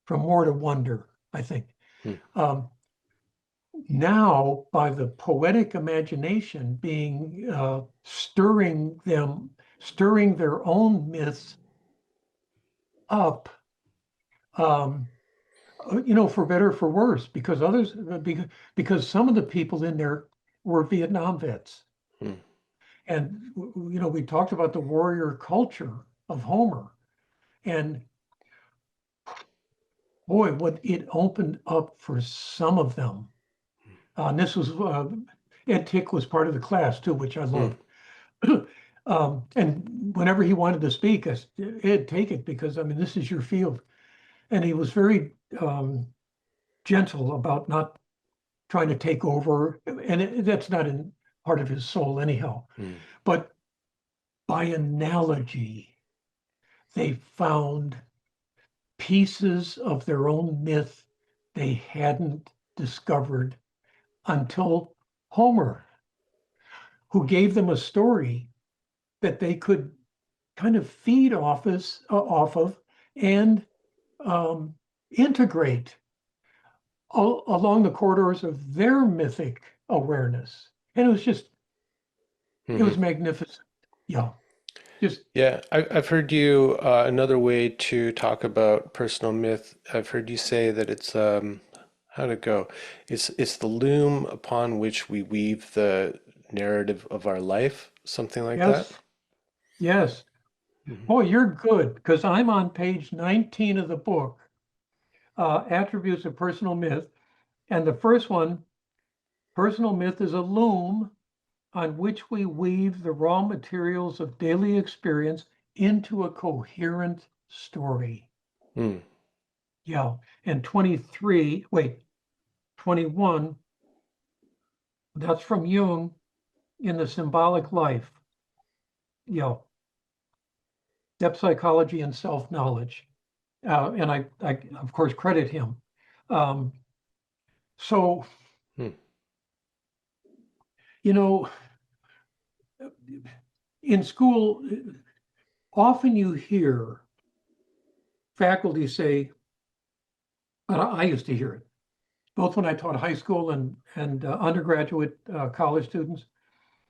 [SPEAKER 1] from war to wonder, I think.
[SPEAKER 2] Hmm.
[SPEAKER 1] Um, Now, by the poetic imagination being stirring their own myths up, um, for better or for worse, because because some of the people in there were Vietnam vets.
[SPEAKER 2] Hmm.
[SPEAKER 1] And we talked about the warrior culture of Homer, and boy, what it opened up for some of them. And this was Ed Tick was part of the class too, which I
[SPEAKER 2] Hmm.
[SPEAKER 1] loved. And whenever he wanted to speak, I said, Ed, take it because I mean this is your field. And he was very gentle about not trying to take over, and that's not in part of his soul anyhow.
[SPEAKER 2] Hmm.
[SPEAKER 1] But by analogy, they found pieces of their own myth they hadn't discovered until Homer, who gave them a story that they could kind of feed off of and um, integrate along the corridors of their mythic awareness. And it
[SPEAKER 2] Hmm.
[SPEAKER 1] was magnificent. Yeah, just
[SPEAKER 2] Yeah, I've heard you, another way to talk about personal myth. I've heard you say that it's how'd it go? It's the loom upon which we weave the narrative of our life, something like that.
[SPEAKER 1] yes, yes.
[SPEAKER 2] Mhm.
[SPEAKER 1] Boy, you're good because I'm on page 19 of the book, Attributes of Personal Myth. And the first one, personal myth is a loom on which we weave the raw materials of daily experience into a coherent story.
[SPEAKER 2] Hmm.
[SPEAKER 1] Yeah. And 21, That's from Jung in The Symbolic Life. Depth psychology and self-knowledge. And I, of course, credit him. Um, so,
[SPEAKER 2] Hmm.
[SPEAKER 1] you know, in school, often you hear faculty say, and I used to hear it, both when I taught high school and undergraduate college students.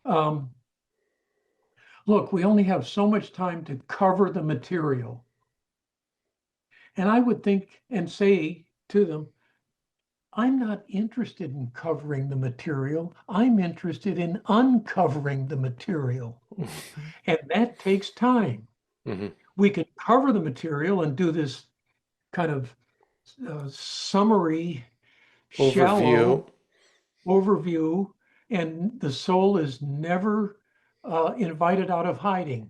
[SPEAKER 1] Um, Look, we only have so much time to cover the material. And I would think and say to them, I'm not interested in covering the material. I'm interested in uncovering the material. And that takes time.
[SPEAKER 2] Hmm.
[SPEAKER 1] We can cover the material and do this kind of summary,
[SPEAKER 2] Overview.
[SPEAKER 1] shallow overview, and the soul is never invited out of hiding.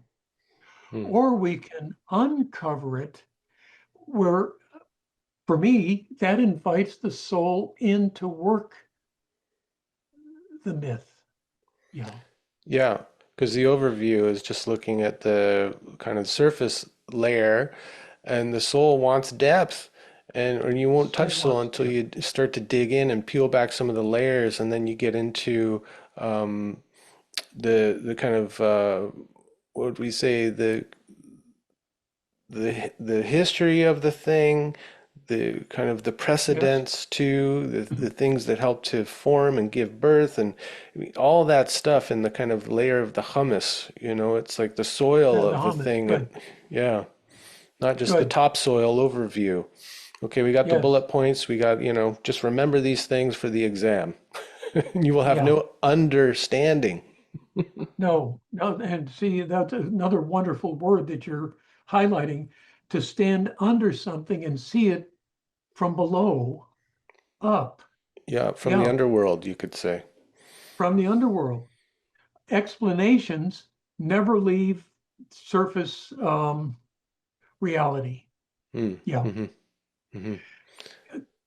[SPEAKER 2] Hmm.
[SPEAKER 1] Or we can uncover it, where, for me, that invites the soul in to work the myth. Yeah.
[SPEAKER 2] Yeah, because the overview is just looking at the kind of surface layer, and the soul wants depth. And or you won't touch
[SPEAKER 1] Soul
[SPEAKER 2] soul
[SPEAKER 1] wants
[SPEAKER 2] until
[SPEAKER 1] depth.
[SPEAKER 2] you start to dig in and peel back some of the layers, and then you get into um, the kind of what would we say, the history of the thing, the kind of the
[SPEAKER 1] Yes.
[SPEAKER 2] precedents to the things that help to form and give birth, and I mean, all that stuff in the kind of layer of the hummus, it's like the soil
[SPEAKER 1] The
[SPEAKER 2] of the
[SPEAKER 1] hummus.
[SPEAKER 2] thing.
[SPEAKER 1] Good.
[SPEAKER 2] Yeah, not just the
[SPEAKER 1] Good.
[SPEAKER 2] topsoil overview. Okay, we got the
[SPEAKER 1] Yes.
[SPEAKER 2] bullet points. We got, just remember these things for the exam. You will have
[SPEAKER 1] Yeah.
[SPEAKER 2] no understanding.
[SPEAKER 1] No. No. And see, that's another wonderful word that you're highlighting, to stand under something and see it from below up.
[SPEAKER 2] Yeah, from the
[SPEAKER 1] Yeah.
[SPEAKER 2] underworld, you could say.
[SPEAKER 1] From the underworld. Explanations never leave surface reality.
[SPEAKER 2] Mm,
[SPEAKER 1] Yeah.
[SPEAKER 2] hmm. Hmm.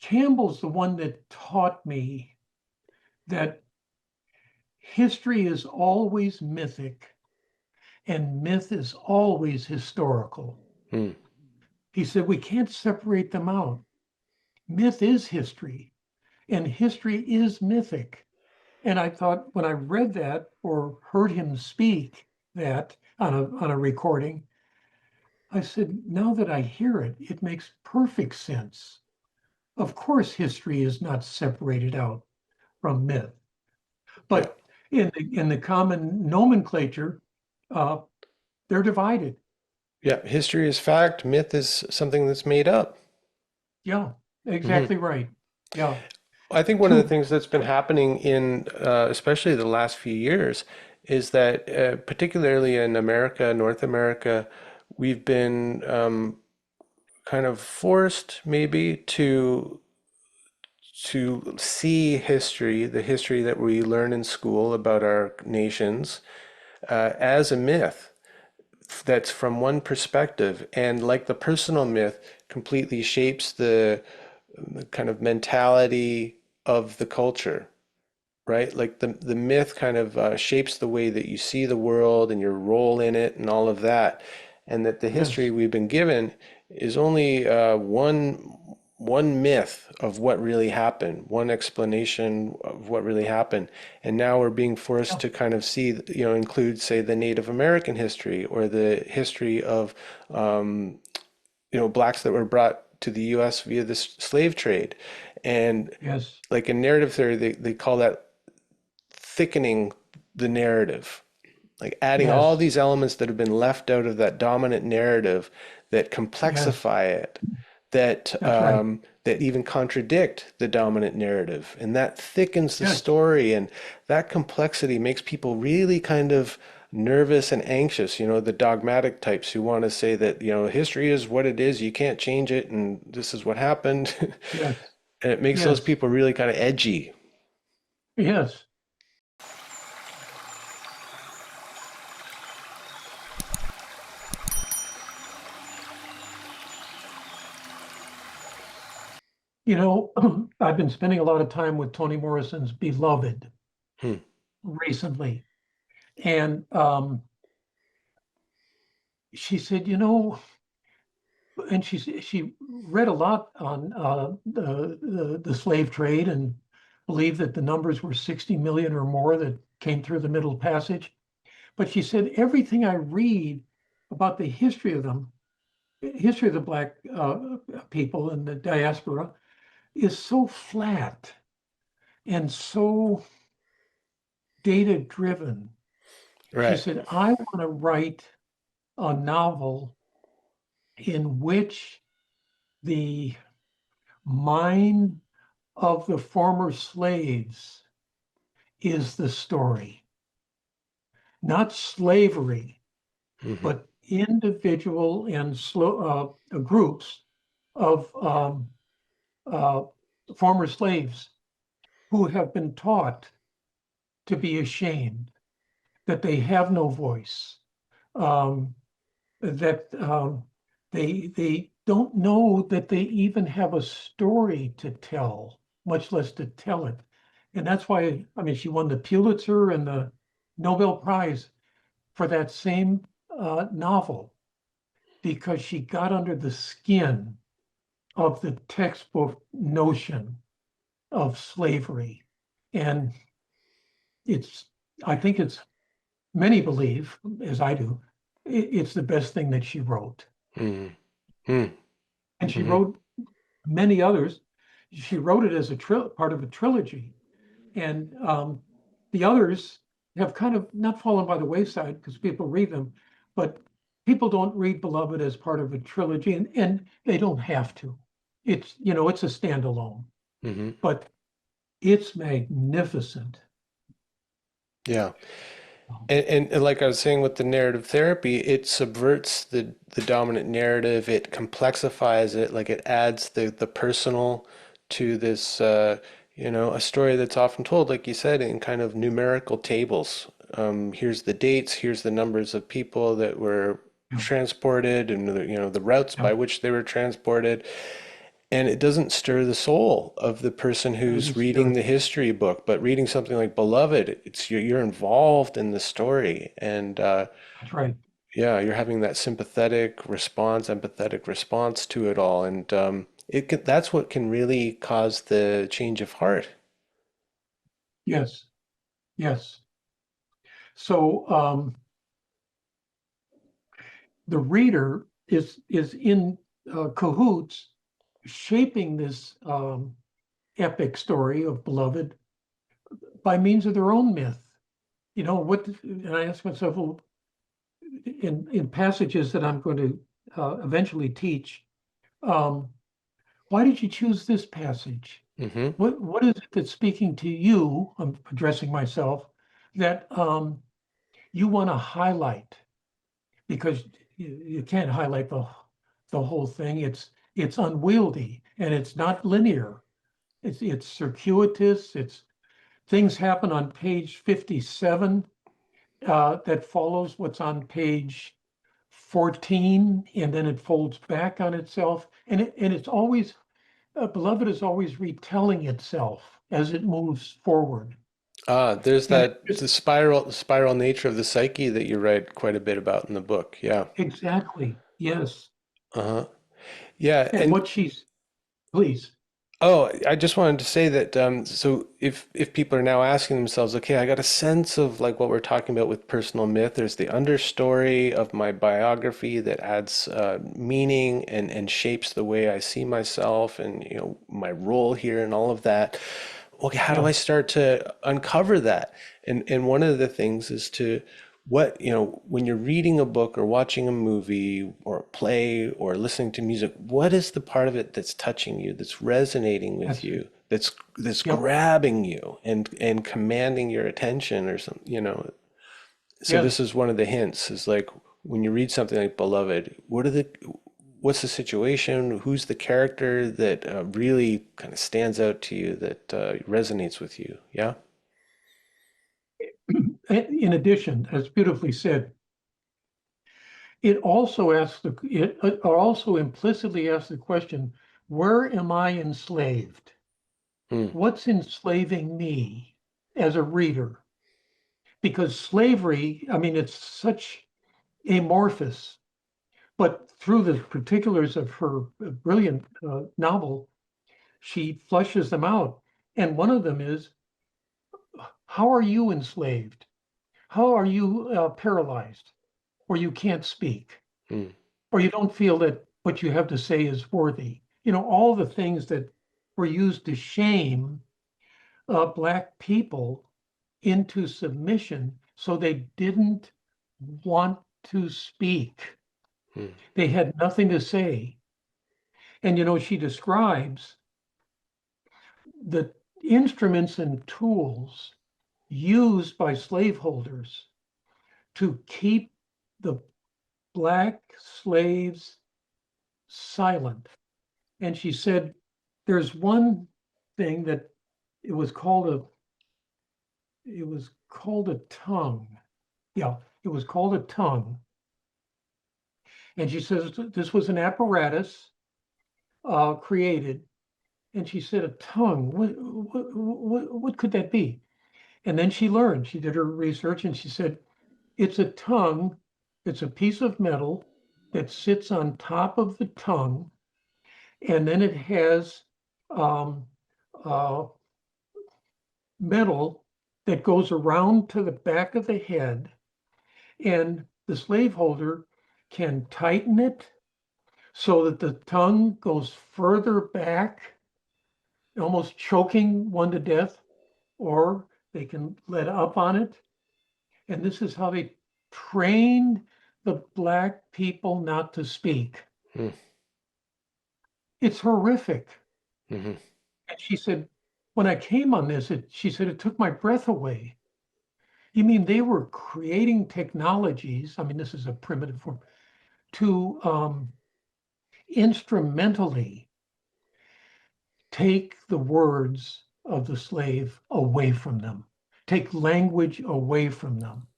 [SPEAKER 1] Campbell's the one that taught me that history is always mythic and myth is always historical.
[SPEAKER 2] Mm.
[SPEAKER 1] He said we can't separate them out. Myth is history and history is mythic. And I thought, when I read that or heard him speak that on a recording, I said, now that I hear it, it makes perfect sense. Of course, history is not separated out from myth,
[SPEAKER 2] Yeah.
[SPEAKER 1] but in the common nomenclature, uh, they're divided.
[SPEAKER 2] Yeah, history is fact, myth is something that's made up.
[SPEAKER 1] Yeah,
[SPEAKER 2] Hmm.
[SPEAKER 1] exactly right. Yeah,
[SPEAKER 2] I think one of the
[SPEAKER 1] two.
[SPEAKER 2] things that's been happening in, especially the last few years, is that particularly in America, North America, we've been kind of forced maybe to see history, the history that we learn in school about our nations, as a myth that's from one perspective, and like the personal myth completely shapes the kind of mentality of the culture, right? Like the myth kind of shapes the way that you see the world and your role in it and all of that, and that the history
[SPEAKER 1] Yes,
[SPEAKER 2] we've been given is only one myth of what really happened, one explanation of what really happened. And now we're being forced
[SPEAKER 1] yeah,
[SPEAKER 2] to kind of see, include, say, the Native American history or the history of, blacks that were brought to the US via the slave trade. And
[SPEAKER 1] yes,
[SPEAKER 2] like in narrative theory, they call that thickening the narrative, like adding all
[SPEAKER 1] yes,
[SPEAKER 2] these elements that have been left out of that dominant narrative that
[SPEAKER 1] yes.
[SPEAKER 2] complexify it, that
[SPEAKER 1] That's right.
[SPEAKER 2] that even contradict the dominant narrative, and that thickens the
[SPEAKER 1] Yes,
[SPEAKER 2] story, and that complexity makes people really kind of nervous and anxious. The dogmatic types who want to say that history is what it is, you can't change it, and this is what happened,
[SPEAKER 1] yes,
[SPEAKER 2] and it makes those
[SPEAKER 1] yes,
[SPEAKER 2] people really kind of edgy.
[SPEAKER 1] yes. I've been spending a lot of time with Toni Morrison's Beloved.
[SPEAKER 2] Hmm.
[SPEAKER 1] recently. And she said, and she read a lot on the slave trade and believed that the numbers were 60 million or more that came through the Middle Passage. But she said, everything I read about the history of them, history of the Black people and the diaspora, is so flat and so data driven. She
[SPEAKER 2] Right.
[SPEAKER 1] said, I want to write a novel in which the mind of the former slaves is the story, not slavery,
[SPEAKER 2] Hmm.
[SPEAKER 1] but individual and groups of uh, former slaves who have been taught to be ashamed, that they have no voice, um, that they don't know that they even have a story to tell, much less to tell it. And that's why, I mean, she won the Pulitzer and the Nobel Prize for that same novel because she got under the skin of the textbook notion of slavery. And it's, I think it's, many believe, as I do, it's the best thing that she wrote.
[SPEAKER 2] Hmm. Hmm.
[SPEAKER 1] And she
[SPEAKER 2] Hmm.
[SPEAKER 1] wrote many others. She wrote it as a part of a trilogy. And the others have kind of not fallen by the wayside because people read them, but people don't read Beloved as part of a trilogy, and they don't have to. It's a standalone,
[SPEAKER 2] Hmm.
[SPEAKER 1] but it's magnificent.
[SPEAKER 2] Yeah. And like I was saying with the narrative therapy, it subverts the dominant narrative. It complexifies it, like it adds the personal to this, a story that's often told, like you said, in kind of numerical tables. Here's the dates, here's the numbers of people that were
[SPEAKER 1] Yeah,
[SPEAKER 2] transported, and the routes
[SPEAKER 1] yeah,
[SPEAKER 2] by which they were transported. And it doesn't stir the soul of the person who's
[SPEAKER 1] doesn't stir
[SPEAKER 2] reading
[SPEAKER 1] it.
[SPEAKER 2] the history book, but reading something like Beloved, it's you're involved in the story, and
[SPEAKER 1] That's right.
[SPEAKER 2] yeah, you're having that sympathetic response, empathetic response to it all, and that's what can really cause the change of heart.
[SPEAKER 1] Yes, yes. So the reader is in cahoots shaping this epic story of Beloved by means of their own myth. And I ask myself, well, in passages that I'm going to eventually teach, um, why did you choose this passage?
[SPEAKER 2] Hmm.
[SPEAKER 1] What is it that's speaking to you? I'm addressing myself that you want to highlight because you can't highlight the whole thing. It's unwieldy and it's not linear. It's circuitous. It's things happen on page 57 that follows what's on page 14, and then it folds back on itself. And it's always, Beloved is always retelling itself as it moves forward.
[SPEAKER 2] There's
[SPEAKER 1] And it
[SPEAKER 2] that
[SPEAKER 1] just
[SPEAKER 2] the spiral nature of the psyche that you write quite a bit about in the book. Yeah.
[SPEAKER 1] exactly, yes.
[SPEAKER 2] Uh-huh. Yeah,
[SPEAKER 1] And
[SPEAKER 2] and
[SPEAKER 1] what she's, please,
[SPEAKER 2] oh, I just wanted to say that so if people are now asking themselves, okay, I got a sense of like what we're talking about with personal myth. There's the understory of my biography that adds meaning and shapes the way I see myself and my role here and all of that. Okay, how do
[SPEAKER 1] yeah,
[SPEAKER 2] I start to uncover that? And one of the things is to when you're reading a book or watching a movie or a play or listening to music, what is the part of it that's touching you, that's resonating with
[SPEAKER 1] that's,
[SPEAKER 2] you, that's
[SPEAKER 1] yep,
[SPEAKER 2] grabbing you and commanding your attention or something. So this
[SPEAKER 1] yes,
[SPEAKER 2] is one of the hints is like when you read something like Beloved, what's the situation? Who's the character that really kind of stands out to you that resonates with you? Yeah.
[SPEAKER 1] In addition, as beautifully said, it also implicitly asks the question, where am I enslaved?
[SPEAKER 2] Hmm.
[SPEAKER 1] What's enslaving me? as a reader because slavery, I mean, it's such amorphous, but through the particulars of her brilliant novel, she flushes them out. And one of them is, how are you enslaved? How are you paralyzed, or you can't speak,
[SPEAKER 2] Mm,
[SPEAKER 1] or you don't feel that what you have to say is worthy? You know, all the things that were used to shame Black people into submission so they didn't want to speak.
[SPEAKER 2] mm,
[SPEAKER 1] They had nothing to say. And, you know, she describes the instruments and tools used by slaveholders to keep the Black slaves silent. And she said, there's one thing that it was called a it was called a tongue. Yeah, it was called a tongue. And she says this was an apparatus created. And she said, a tongue, what could that be? And then she learned, she did her research and she said, it's a tongue, it's a piece of metal that sits on top of the tongue. And then it has um, uh, metal that goes around to the back of the head. And the slaveholder can tighten it so that the tongue goes further back, almost choking one to death, or they can let up on it. And this is how they trained the Black people not to speak.
[SPEAKER 2] mm,
[SPEAKER 1] It's horrific.
[SPEAKER 2] mhm.
[SPEAKER 1] And she said, when I came on this, she said, it took my breath away. You mean they were creating technologies? I mean, this is a primitive form to instrumentally take the words of the slave away from them, take language away from them.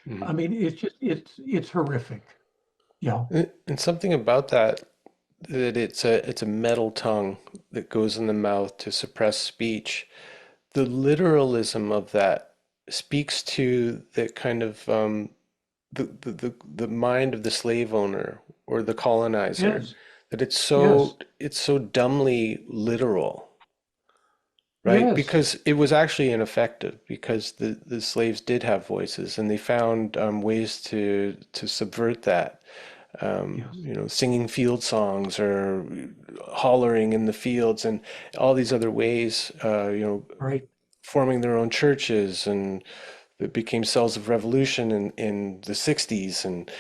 [SPEAKER 2] Mhm.
[SPEAKER 1] I mean, it's just it's horrific. Yeah.
[SPEAKER 2] And something about that, that it's a metal tongue that goes in the mouth to suppress speech. The literalism of that speaks to the kind of the mind of the slave owner or the colonizer,
[SPEAKER 1] Yes.
[SPEAKER 2] that
[SPEAKER 1] Yes.
[SPEAKER 2] it's so dumbly literal, right?
[SPEAKER 1] Yes.
[SPEAKER 2] Because it was actually ineffective because the slaves did have voices and they found ways to subvert that.
[SPEAKER 1] Yes.
[SPEAKER 2] You know, singing field songs or hollering in the fields and all these other ways, you know,
[SPEAKER 1] Right.
[SPEAKER 2] forming their own churches, and it became cells of revolution in the 60s. And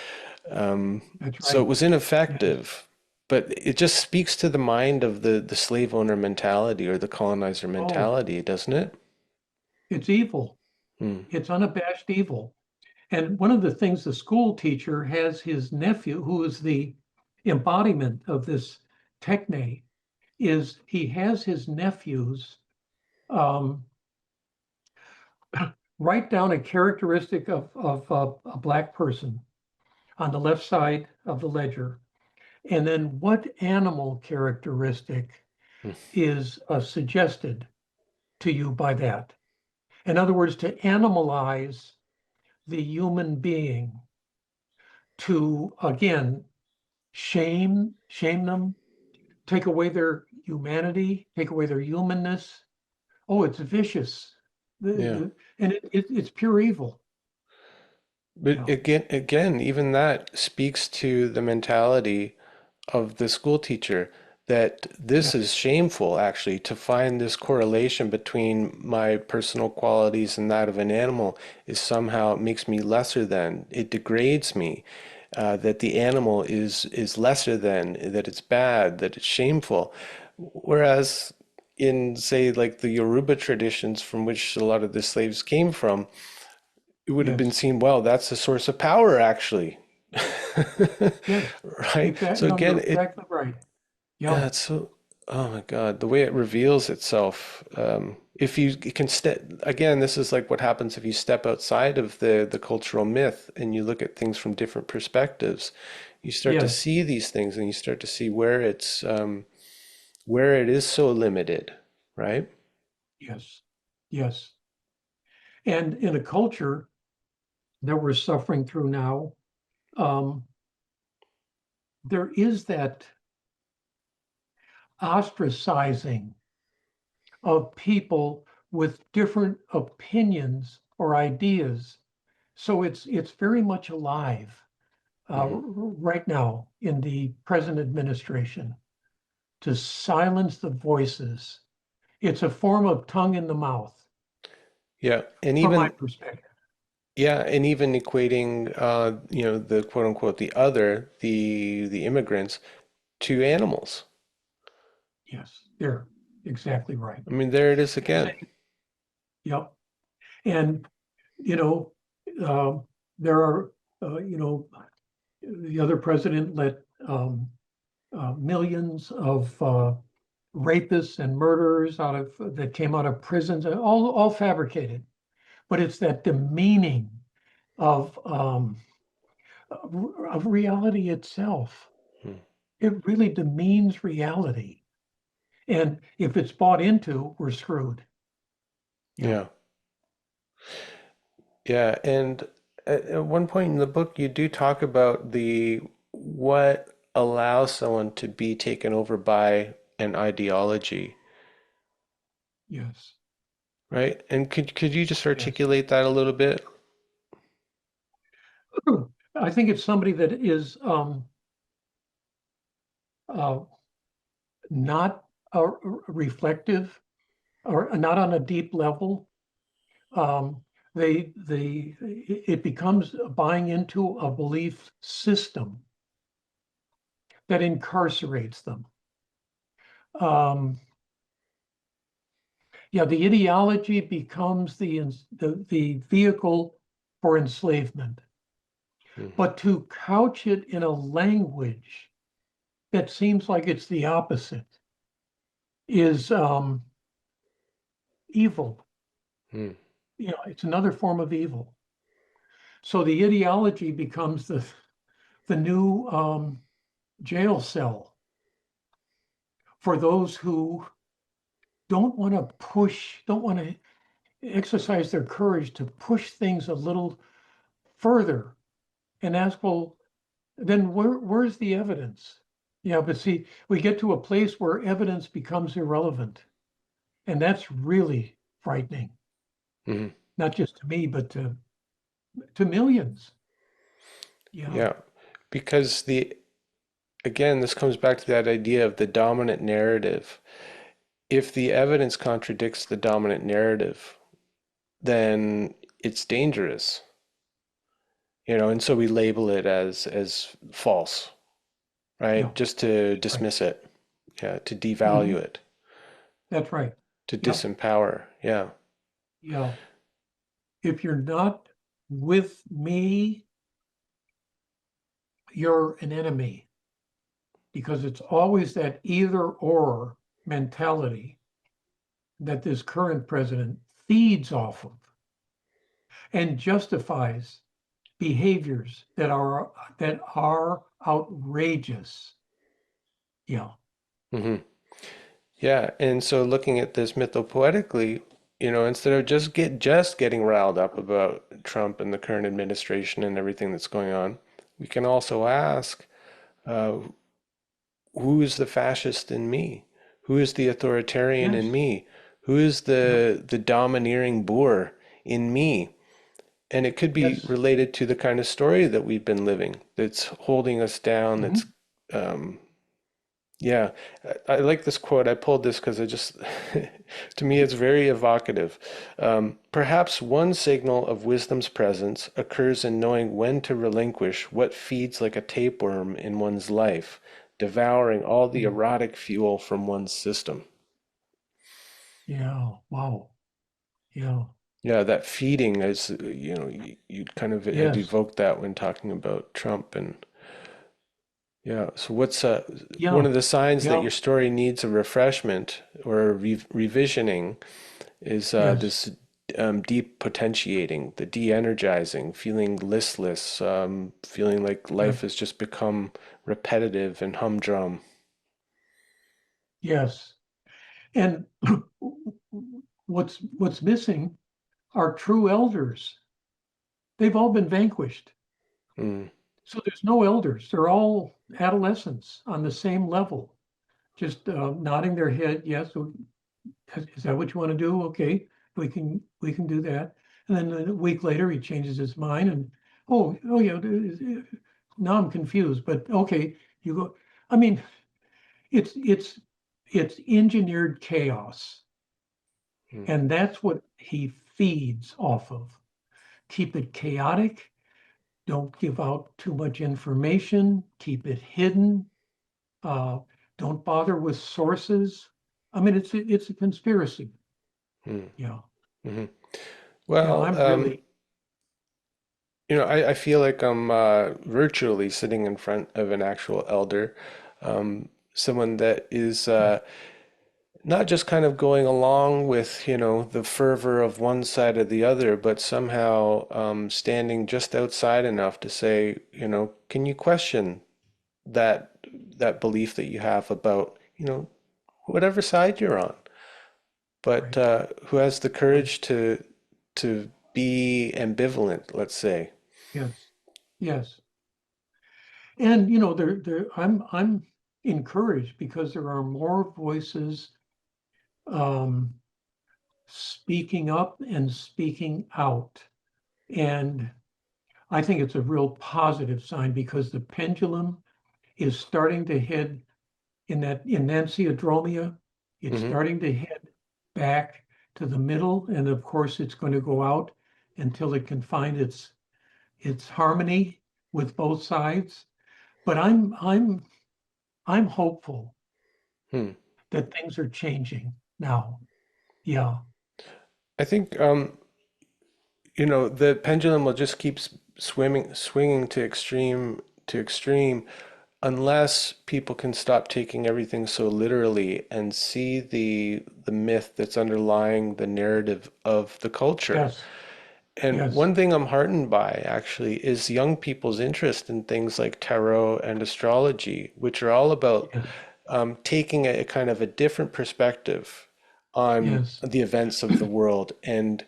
[SPEAKER 1] That's
[SPEAKER 2] so it
[SPEAKER 1] right.
[SPEAKER 2] was
[SPEAKER 1] Yes.
[SPEAKER 2] ineffective, but it just speaks to the mind of the slave owner mentality or the colonizer
[SPEAKER 1] Oh,
[SPEAKER 2] mentality, doesn't it?
[SPEAKER 1] it's evil.
[SPEAKER 2] Mm,
[SPEAKER 1] It's unabashed evil. And one of the things the school teacher has his nephew, who is the embodiment of this techne, is he has his nephews um, write down a characteristic of a Black person on the left side of the ledger, and then what animal characteristic
[SPEAKER 2] mm,
[SPEAKER 1] is suggested to you by that. In other words, to animalize the human being, to again shame them, take away their humanity, take away their humanness. Oh, it's vicious.
[SPEAKER 2] yeah.
[SPEAKER 1] And it's pure evil.
[SPEAKER 2] But
[SPEAKER 1] Yeah.
[SPEAKER 2] again, even that speaks to the mentality of the school teacher, that this
[SPEAKER 1] Yes.
[SPEAKER 2] is shameful actually, to find this correlation between my personal qualities and that of an animal is somehow makes me lesser than, it degrades me, that the animal is lesser than, that it's bad, that it's shameful. Whereas in, say, like the Yoruba traditions from which a lot of the slaves came from, it would have been
[SPEAKER 1] Yes.
[SPEAKER 2] seen, well, that's a source of power actually.
[SPEAKER 1] Yes.
[SPEAKER 2] Right?
[SPEAKER 1] Exactly.
[SPEAKER 2] So
[SPEAKER 1] No,
[SPEAKER 2] again,
[SPEAKER 1] you're exactly right. Yeah.
[SPEAKER 2] yeah, it's so, oh my God, the way it reveals itself. If you can step, again, this is like what happens if you step outside of the cultural myth and you look at things from different perspectives. You start to
[SPEAKER 1] Yes.
[SPEAKER 2] see these things and you start to see where it is so limited, right?
[SPEAKER 1] Yes. Yes. And in a culture that we're suffering through now, um, there is that ostracizing of people with different opinions or ideas. So it's very much alive
[SPEAKER 2] Hmm.
[SPEAKER 1] right now in the present administration to silence the voices. It's a form of tongue in the mouth,
[SPEAKER 2] Yeah, and
[SPEAKER 1] from my
[SPEAKER 2] even
[SPEAKER 1] perspective.
[SPEAKER 2] yeah, and even equating the quote unquote the other, the immigrants to animals.
[SPEAKER 1] Yes, they're exactly right.
[SPEAKER 2] I mean, there it is again.
[SPEAKER 1] Say, yep. And, you know, um, there are, the other president let millions of rapists and murderers that came out of prisons, all fabricated. But it's that demeaning of reality itself.
[SPEAKER 2] Hmm.
[SPEAKER 1] It really demeans reality, and if it's bought into, we're screwed. Yeah.
[SPEAKER 2] Yeah. Yeah, and at one point in the book, you do talk about the what allows someone to be taken over by an ideology,
[SPEAKER 1] Yes.
[SPEAKER 2] right? And could you just
[SPEAKER 1] Yes.
[SPEAKER 2] articulate that a little bit?
[SPEAKER 1] I think it's somebody that is uh, not reflective or not on a deep level. Um, it becomes buying into a belief system that incarcerates them. Um, yeah, the ideology becomes the vehicle for enslavement,
[SPEAKER 2] Hmm.
[SPEAKER 1] but to couch it in a language that seems like it's the opposite is evil.
[SPEAKER 2] Hmm.
[SPEAKER 1] It's another form of evil. So the ideology becomes the new jail cell for those who don't want to exercise their courage to push things a little further and ask, well, then where's the evidence? Yeah, but see, we get to a place where evidence becomes irrelevant, and that's really frightening,
[SPEAKER 2] Hmm.
[SPEAKER 1] not just to me, but to millions. Yeah,
[SPEAKER 2] Yeah, because the again, this comes back to that idea of the dominant narrative. If the evidence contradicts the dominant narrative, then it's dangerous, and so we label it as false,
[SPEAKER 1] yeah,
[SPEAKER 2] right? Just to
[SPEAKER 1] that's right.
[SPEAKER 2] dismiss it, yeah, to devalue
[SPEAKER 1] Mhm.
[SPEAKER 2] it,
[SPEAKER 1] That's right.
[SPEAKER 2] to
[SPEAKER 1] Yep.
[SPEAKER 2] disempower, yeah.
[SPEAKER 1] Yeah. If you're not with me, you're an enemy because it's always that either or mentality that this current president feeds off of and justifies behaviors that are outrageous. Yeah.
[SPEAKER 2] Hmm. Yeah, and so looking at this mythopoetically, instead of just getting riled up about Trump and the current administration and everything that's going on, we can also ask, uh, who is the fascist in me? Who is the authoritarian in
[SPEAKER 1] Yes.
[SPEAKER 2] me? Who is
[SPEAKER 1] Yep.
[SPEAKER 2] the domineering boor in me? And it could be
[SPEAKER 1] Yes.
[SPEAKER 2] related to the kind of story that we've been living that's holding us down, that's
[SPEAKER 1] Mhm.
[SPEAKER 2] um, yeah, I like this quote. I pulled this because to me, it's very evocative. Perhaps one signal of wisdom's presence occurs in knowing when to relinquish what feeds like a tapeworm in one's life, devouring all the
[SPEAKER 1] Mm.
[SPEAKER 2] erotic fuel from one's system.
[SPEAKER 1] Yeah. Wow. Yeah.
[SPEAKER 2] Yeah, that feeding is, you kind of had
[SPEAKER 1] Yes.
[SPEAKER 2] evoked that when talking about Trump and yeah. So what's one
[SPEAKER 1] Yeah.
[SPEAKER 2] of the signs that
[SPEAKER 1] Yeah.
[SPEAKER 2] your story needs a refreshment or a revisioning is
[SPEAKER 1] Yes.
[SPEAKER 2] this deep potentiating, the de-energizing, feeling listless, feeling like life
[SPEAKER 1] Yes.
[SPEAKER 2] has just become repetitive and humdrum.
[SPEAKER 1] Yes. And what's missing our true elders, they've all been vanquished.
[SPEAKER 2] Mm,
[SPEAKER 1] So there's no elders. They're all adolescents on the same level, just nodding their head. Yes, is that what you want to do? Okay, we can do that. And then a week later, he changes his mind and oh yeah, now I'm confused. But okay, you go. I mean, it's engineered chaos,
[SPEAKER 2] mm,
[SPEAKER 1] and that's what he feeds off of. Keep it chaotic. Don't give out too much information. Keep it hidden. Uh, don't bother with sources. I mean, it's a conspiracy.
[SPEAKER 2] mm,
[SPEAKER 1] Yeah,
[SPEAKER 2] mhm.
[SPEAKER 1] yeah.
[SPEAKER 2] Well,
[SPEAKER 1] I'm really
[SPEAKER 2] I feel like I'm virtually sitting in front of an actual elder, someone that is
[SPEAKER 1] yeah,
[SPEAKER 2] not just kind of going along with, the fervor of one side or the other, but somehow standing just outside enough to say, can you question that that belief that you have about, whatever side you're on, but
[SPEAKER 1] right,
[SPEAKER 2] who has the
[SPEAKER 1] right.
[SPEAKER 2] courage to be ambivalent, let's say.
[SPEAKER 1] Yes, yes. And I'm encouraged because there are more voices um, speaking up and speaking out, and I think it's a real positive sign because the pendulum is starting to head in that enantiodromia. It's
[SPEAKER 2] Hmm.
[SPEAKER 1] starting to head back to the middle, and of course, it's going to go out until it can find its harmony with both sides. But I'm hopeful
[SPEAKER 2] Hmm.
[SPEAKER 1] that things are changing now. Yeah.
[SPEAKER 2] I think the pendulum will just keep swinging to extreme, unless people can stop taking everything so literally and see the myth that's underlying the narrative of the culture.
[SPEAKER 1] Yes.
[SPEAKER 2] And
[SPEAKER 1] Yes.
[SPEAKER 2] one thing I'm heartened by actually is young people's interest in things like tarot and astrology, which are all about
[SPEAKER 1] Yes.
[SPEAKER 2] taking a kind of a different perspective on
[SPEAKER 1] Yes.
[SPEAKER 2] the events of the world and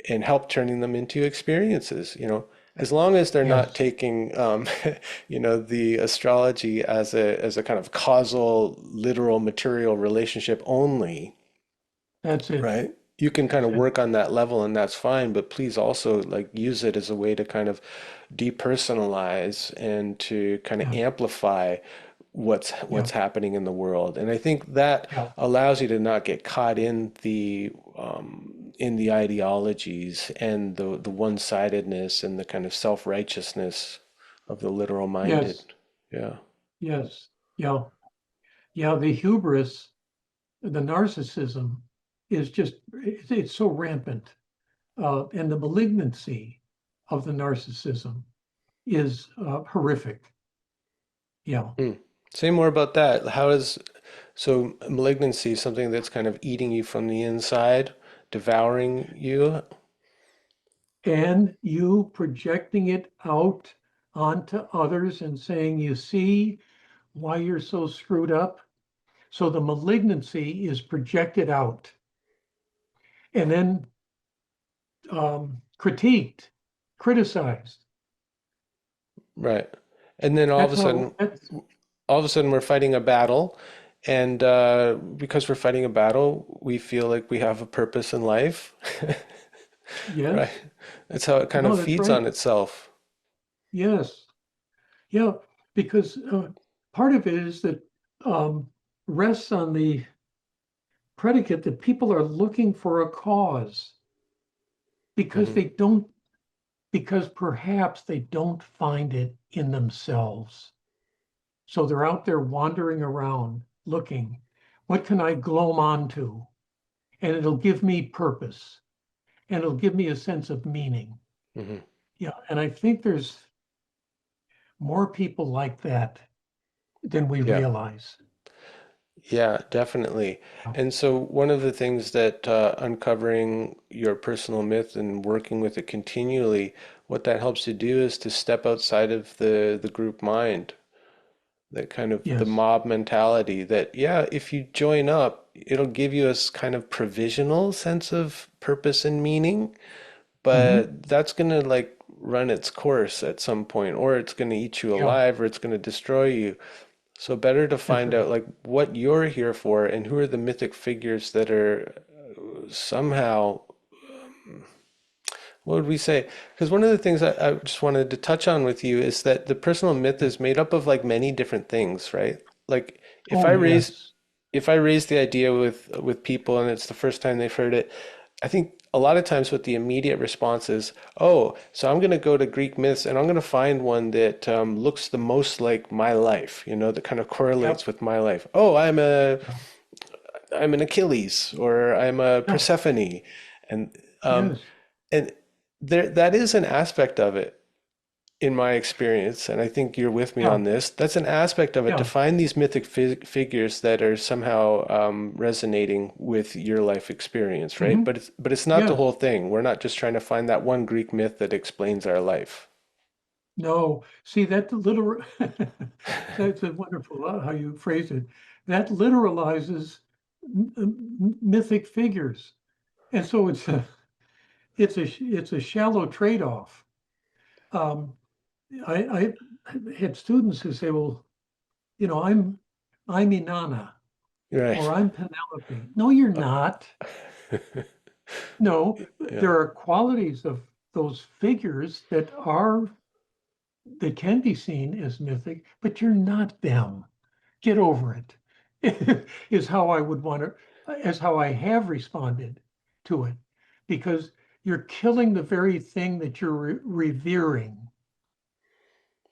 [SPEAKER 2] help turning them into experiences. As long as they're not
[SPEAKER 1] Yes.
[SPEAKER 2] taking the astrology as a kind of causal, literal, material relationship only,
[SPEAKER 1] That's it.
[SPEAKER 2] right? You can kind
[SPEAKER 1] That's
[SPEAKER 2] of
[SPEAKER 1] it.
[SPEAKER 2] work on that level and that's fine, but please also like use it as a way to kind of depersonalize and to kind of
[SPEAKER 1] Yeah.
[SPEAKER 2] amplify what's
[SPEAKER 1] Yeah.
[SPEAKER 2] happening in the world. And I think that
[SPEAKER 1] Yeah.
[SPEAKER 2] allows you to not get caught in the ideologies and the one-sidedness and the kind of self-righteousness of the literal minded.
[SPEAKER 1] Yes.
[SPEAKER 2] Yeah.
[SPEAKER 1] Yes. Yeah. Yeah. The hubris, the narcissism is just, it's so rampant. And the malignancy of the narcissism is horrific. Yeah.
[SPEAKER 2] Hmm. Say more about that. So malignancy, something that's kind of eating you from the inside, devouring you?
[SPEAKER 1] And you projecting it out onto others and saying, you see why you're so screwed up. So the malignancy is projected out and then critiqued, criticized.
[SPEAKER 2] Right. And then
[SPEAKER 1] That's how,
[SPEAKER 2] all of a sudden we're fighting a battle, and because we're fighting a battle, we feel like we have a purpose in life, right?
[SPEAKER 1] yes.
[SPEAKER 2] That's how it kind of
[SPEAKER 1] No, that's
[SPEAKER 2] feeds
[SPEAKER 1] right.
[SPEAKER 2] on itself.
[SPEAKER 1] Yes. Yeah. Because part of it is that um, rests on the predicate that people are looking for a cause because
[SPEAKER 2] Hmm.
[SPEAKER 1] they don't, because perhaps they don't find it in themselves. So they're out there wandering around looking, what can I glom onto? And it'll give me purpose and it'll give me a sense of meaning.
[SPEAKER 2] Hmm.
[SPEAKER 1] Yeah. And I think there's more people like that than we
[SPEAKER 2] Yeah.
[SPEAKER 1] realize.
[SPEAKER 2] Yeah, definitely. And so one of the things that uncovering your personal myth and working with it continually, what that helps you do is to step outside of the group mind, that kind of the
[SPEAKER 1] Yes.
[SPEAKER 2] mob mentality that, yeah, if you join up, it'll give you a kind of provisional sense of purpose and meaning,
[SPEAKER 1] Hmm.
[SPEAKER 2] but that's going to like run its course at some point, or it's going to eat you
[SPEAKER 1] Yeah,
[SPEAKER 2] alive, or it's going to destroy you. So better to
[SPEAKER 1] that's
[SPEAKER 2] find
[SPEAKER 1] right.
[SPEAKER 2] out like what you're here for and who are the mythic figures that are somehow, what would we say? Because one of the things I just wanted to touch on with you is that the personal myth
[SPEAKER 1] Yeah.
[SPEAKER 2] is made up of like many different things, right? Like if
[SPEAKER 1] Oh,
[SPEAKER 2] I raise
[SPEAKER 1] yes.
[SPEAKER 2] if I raise the idea with people and it's the first time they've heard it, I think a lot of times what the immediate response is, oh, so I'm going to go to Greek myths and I'm going to find one that looks the most like my life, that kind of correlates
[SPEAKER 1] Yep.
[SPEAKER 2] with my life. Oh,
[SPEAKER 1] Yeah.
[SPEAKER 2] I'm an Achilles or I'm a
[SPEAKER 1] Yeah.
[SPEAKER 2] Persephone, and um,
[SPEAKER 1] Yes.
[SPEAKER 2] and there that is an aspect of it in my experience, and I think you're with me
[SPEAKER 1] Yeah.
[SPEAKER 2] on this. That's an aspect of it to
[SPEAKER 1] Yeah.
[SPEAKER 2] find these mythic figures that are somehow resonating with your life experience, right?
[SPEAKER 1] Hmm.
[SPEAKER 2] But it's not the
[SPEAKER 1] Yes.
[SPEAKER 2] whole thing. We're not just trying to find that one Greek myth that explains our life.
[SPEAKER 1] No. See, that literal, that's a wonderful how you phrase it. That literalizes mythic figures. And so it's a shallow trade-off. Um, I had students who say, well, I'm Inanna
[SPEAKER 2] Right.
[SPEAKER 1] or I'm Penelope. No, you're not. No,
[SPEAKER 2] Yeah.
[SPEAKER 1] there are qualities of those figures that can be seen as mythic, but you're not them. Get over it. Is how I would want to, as how I have responded to it, because you're killing the very thing that you're revering,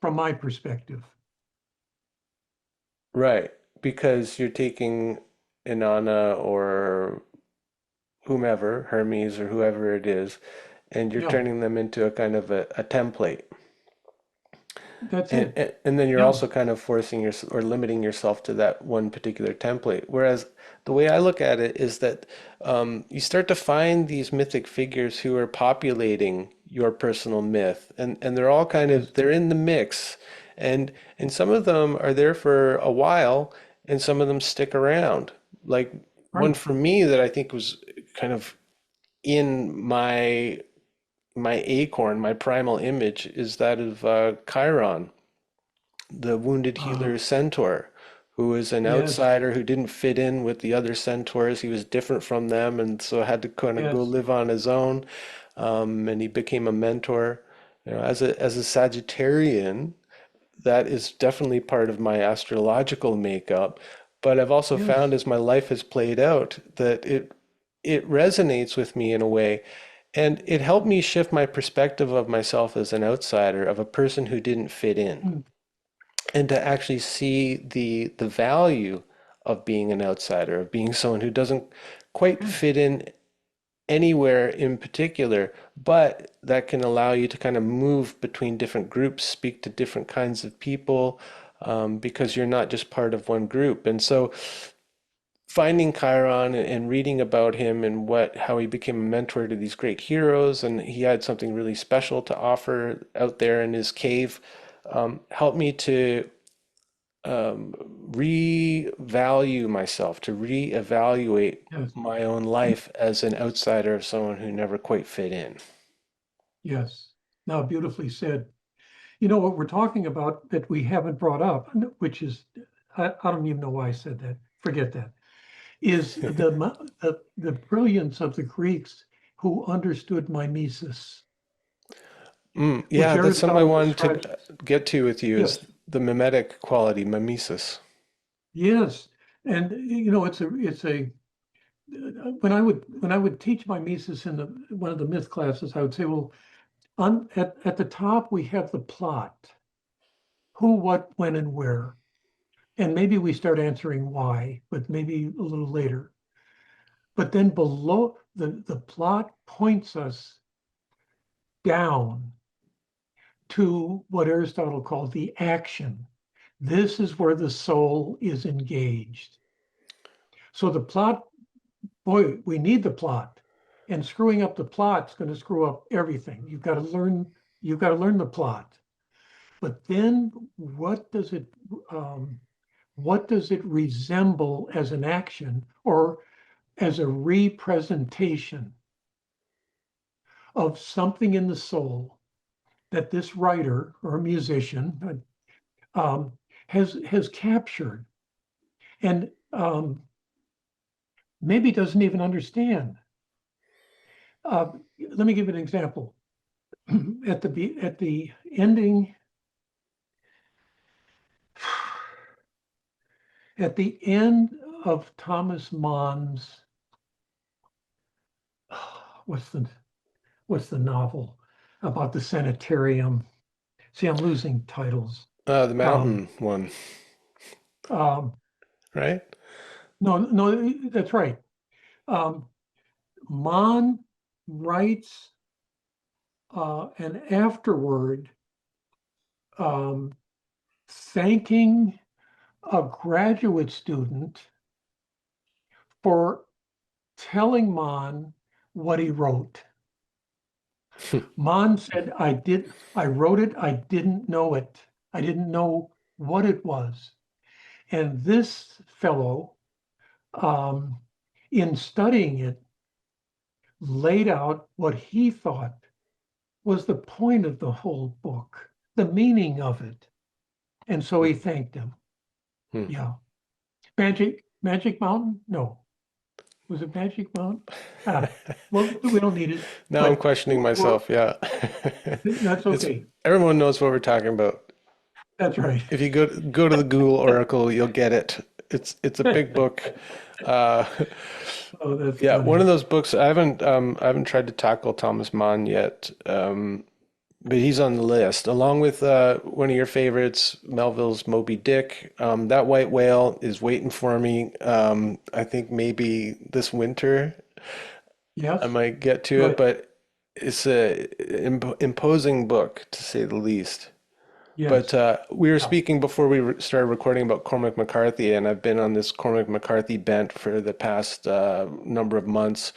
[SPEAKER 1] from my perspective.
[SPEAKER 2] Right. Because you're taking Inanna or whomever, Hermes or whoever it is, and you're
[SPEAKER 1] Yeah,
[SPEAKER 2] turning them into a kind of a template.
[SPEAKER 1] that's
[SPEAKER 2] And,
[SPEAKER 1] it.
[SPEAKER 2] and and then you're
[SPEAKER 1] Yeah.
[SPEAKER 2] also kind of forcing your or limiting yourself to that one particular template. Whereas the way I look at it is that you start to find these mythic figures who are populating your personal myth, and they're all kind
[SPEAKER 1] Yes.
[SPEAKER 2] of they're in the mix, and some of them are there for a while, and some of them stick around. Like one
[SPEAKER 1] Right.
[SPEAKER 2] for me that I think was kind of in my acorn, my primal image is that of Chiron, the wounded
[SPEAKER 1] Uh,
[SPEAKER 2] healer centaur, who was an
[SPEAKER 1] yes.
[SPEAKER 2] outsider who didn't fit in with the other centaurs. He was different from them, and so had to kind of go
[SPEAKER 1] Yes.
[SPEAKER 2] live on his own. And he became a mentor. As a Sagittarian, that is definitely part of my astrological makeup. But I've also found
[SPEAKER 1] Yes.
[SPEAKER 2] as my life has played out that it resonates with me in a way. And it helped me shift my perspective of myself as an outsider, of a person who didn't fit in,
[SPEAKER 1] Mm.
[SPEAKER 2] and to actually see the value of being an outsider, of being someone who doesn't quite
[SPEAKER 1] Yes.
[SPEAKER 2] fit in anywhere in particular, but that can allow you to kind of move between different groups, speak to different kinds of people, because you're not just part of one group. And so finding Chiron and reading about him and how he became a mentor to these great heroes, and he had something really special to offer out there in his cave, helped me to revalue myself, to reevaluate
[SPEAKER 1] Yes.
[SPEAKER 2] my own life as an outsider, of someone who never quite fit in.
[SPEAKER 1] Yes. Now, beautifully said. You know what we're talking about that we haven't brought up, which is, I don't even know why I said that. Forget that. Is the brilliance of the Greeks who understood mimesis, which
[SPEAKER 2] Yeah, that's something I
[SPEAKER 1] Aristotle
[SPEAKER 2] wanted
[SPEAKER 1] describes.
[SPEAKER 2] to get to with you is
[SPEAKER 1] Yes.
[SPEAKER 2] the mimetic quality, mimesis.
[SPEAKER 1] Yes. And it's a when I would teach mimesis in one of the myth classes, I would say, well, at the top we have the plot, who, what, when, and where. And maybe we start answering why, but maybe a little later. But then below the plot points us down to what Aristotle called the action. This is where the soul is engaged. So the plot, boy, we need the plot. And screwing up the plot is going to screw up everything. You've got to learn the plot. But then um, what does it resemble as an action or as a representation of something in the soul that this writer or musician has captured and maybe doesn't even understand. Let me give an example. At the ending, at the end of Thomas Mann's, what's the novel about the sanitarium? See, I'm losing titles.
[SPEAKER 2] The
[SPEAKER 1] Um,
[SPEAKER 2] mountain one,
[SPEAKER 1] um,
[SPEAKER 2] right?
[SPEAKER 1] no, no, that's right. Um, Mann writes an afterword um, thanking a graduate student for telling Mann what he wrote. Mann said, I wrote it, I didn't know it. I didn't know what it was. And this fellow, um, in studying it, laid out what he thought was the point of the whole book, the meaning of it. And so he thanked him.
[SPEAKER 2] Hmm.
[SPEAKER 1] Yeah. Magic Mountain? No. Was it Magic Mountain? Ah, well, we don't need it,
[SPEAKER 2] Now I'm
[SPEAKER 1] but
[SPEAKER 2] questioning myself. Yeah.
[SPEAKER 1] that's
[SPEAKER 2] It's
[SPEAKER 1] okay.
[SPEAKER 2] everyone knows what we're talking about.
[SPEAKER 1] That's right.
[SPEAKER 2] If you go to the Google Oracle, you'll get it. It's a big book. Uh,
[SPEAKER 1] Oh, that's
[SPEAKER 2] yeah, one of
[SPEAKER 1] funny.
[SPEAKER 2] those books. I haven't tried to tackle Thomas Mann yet, but he's on the list, along with one of your favorites, Melville's Moby-Dick. That white whale is waiting for me. I think maybe this winter I
[SPEAKER 1] Yes,
[SPEAKER 2] might get to it,
[SPEAKER 1] good.
[SPEAKER 2] but it's a imposing book to say the least. But
[SPEAKER 1] Yes.
[SPEAKER 2] we were
[SPEAKER 1] Yeah.
[SPEAKER 2] speaking before we started recording about Cormac McCarthy, and I've been on this Cormac McCarthy bent for the past number of months,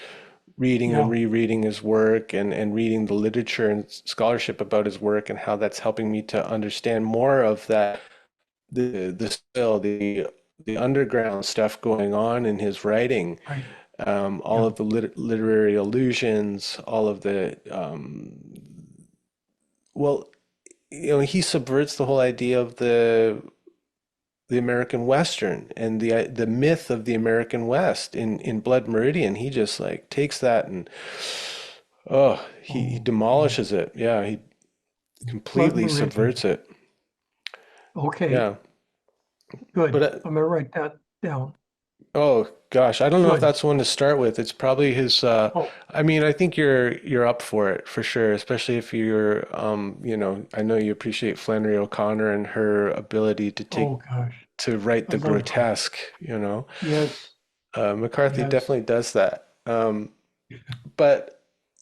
[SPEAKER 2] reading and
[SPEAKER 1] Yeah.
[SPEAKER 2] rereading his work and reading the literature and scholarship about his work and how that's helping me to understand more of that the still the underground stuff going on in his writing,
[SPEAKER 1] Right.
[SPEAKER 2] all
[SPEAKER 1] Yeah.
[SPEAKER 2] of the literary allusions, all of the well, he subverts the whole idea of the American Western and the myth of the American West in Blood Meridian. He just like takes that and he
[SPEAKER 1] Oh, yeah.
[SPEAKER 2] demolishes it. Yeah, he
[SPEAKER 1] Blood
[SPEAKER 2] completely
[SPEAKER 1] Meridian.
[SPEAKER 2] subverts it.
[SPEAKER 1] Okay.
[SPEAKER 2] Yeah, but
[SPEAKER 1] Good. I'm gonna write that down.
[SPEAKER 2] oh gosh, I don't know if
[SPEAKER 1] Good.
[SPEAKER 2] that's one to start with. It's probably his.
[SPEAKER 1] Oh,
[SPEAKER 2] I mean, I think you're up for it for sure, especially if you're. I know you appreciate Flannery O'Connor and her ability
[SPEAKER 1] oh gosh.
[SPEAKER 2] to write
[SPEAKER 1] I
[SPEAKER 2] the
[SPEAKER 1] love her.
[SPEAKER 2] grotesque.
[SPEAKER 1] Yes.
[SPEAKER 2] McCarthy
[SPEAKER 1] Yes.
[SPEAKER 2] definitely does that. But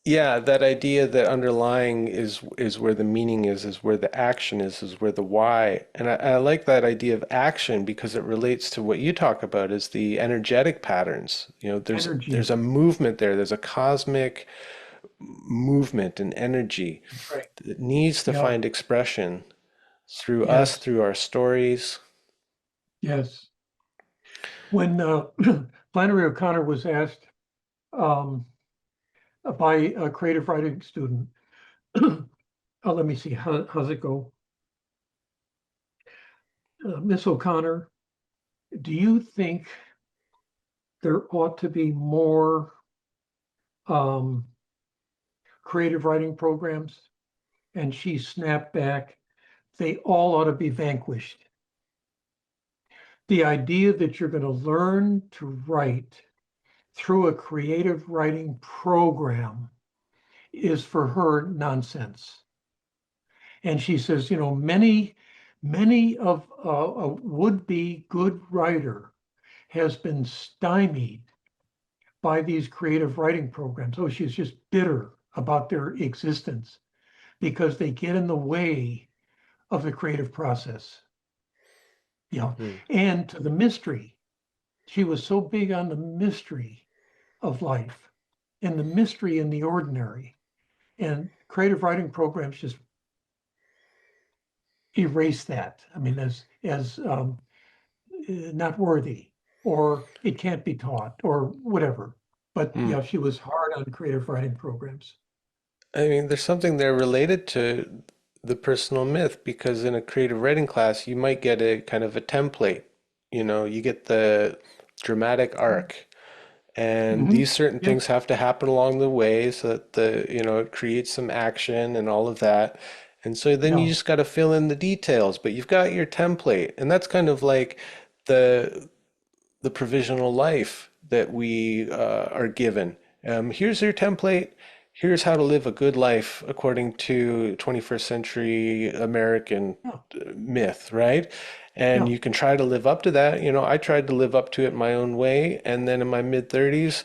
[SPEAKER 2] yeah, that idea that underlying is where the meaning is where the action is where the why. And I like that idea of action because it relates to what you talk about is the energetic patterns. There's
[SPEAKER 1] Energy.
[SPEAKER 2] a movement there. There's a cosmic movement and energy
[SPEAKER 1] Right.
[SPEAKER 2] that needs to
[SPEAKER 1] Yeah.
[SPEAKER 2] find expression through us,
[SPEAKER 1] Yes.
[SPEAKER 2] through our stories.
[SPEAKER 1] Yes. When Flannery O'Connor was asked um, by a creative writing student, let me see, how's it go? Miss O'Connor, do you think there ought to be more um, creative writing programs? And she snapped back, they all ought to be vanquished. The idea that you're going to learn to write through a creative writing program is for her nonsense. And she says, many of a would-be good writer has been stymied by these creative writing programs. Oh, she's just bitter about their existence because they get in the way of the creative process.
[SPEAKER 2] Hmm.
[SPEAKER 1] And to the mystery. She was so big on the mystery of life and the mystery in the ordinary. And creative writing programs just erase that. I mean, as not worthy, or it can't be taught, or whatever. But
[SPEAKER 2] Hmm.
[SPEAKER 1] yeah, she was hard on creative writing programs.
[SPEAKER 2] I mean, there's something there related to the personal myth because in a creative writing class, you might get a kind of a template. You get the dramatic arc, and
[SPEAKER 1] Mm-hmm.
[SPEAKER 2] these certain
[SPEAKER 1] Yep.
[SPEAKER 2] things have to happen along the way so that it creates some action and all of that. And so then you
[SPEAKER 1] Yeah.
[SPEAKER 2] just got to fill in the details, but you've got your template, and that's kind of like the the provisional life that we are given. Here's your template. Here's how to live a good life according to 21st century American
[SPEAKER 1] Yeah.
[SPEAKER 2] myth, right? And
[SPEAKER 1] Yeah.
[SPEAKER 2] you can try to live up to that. I tried to live up to it my own way. And then in my mid 30s,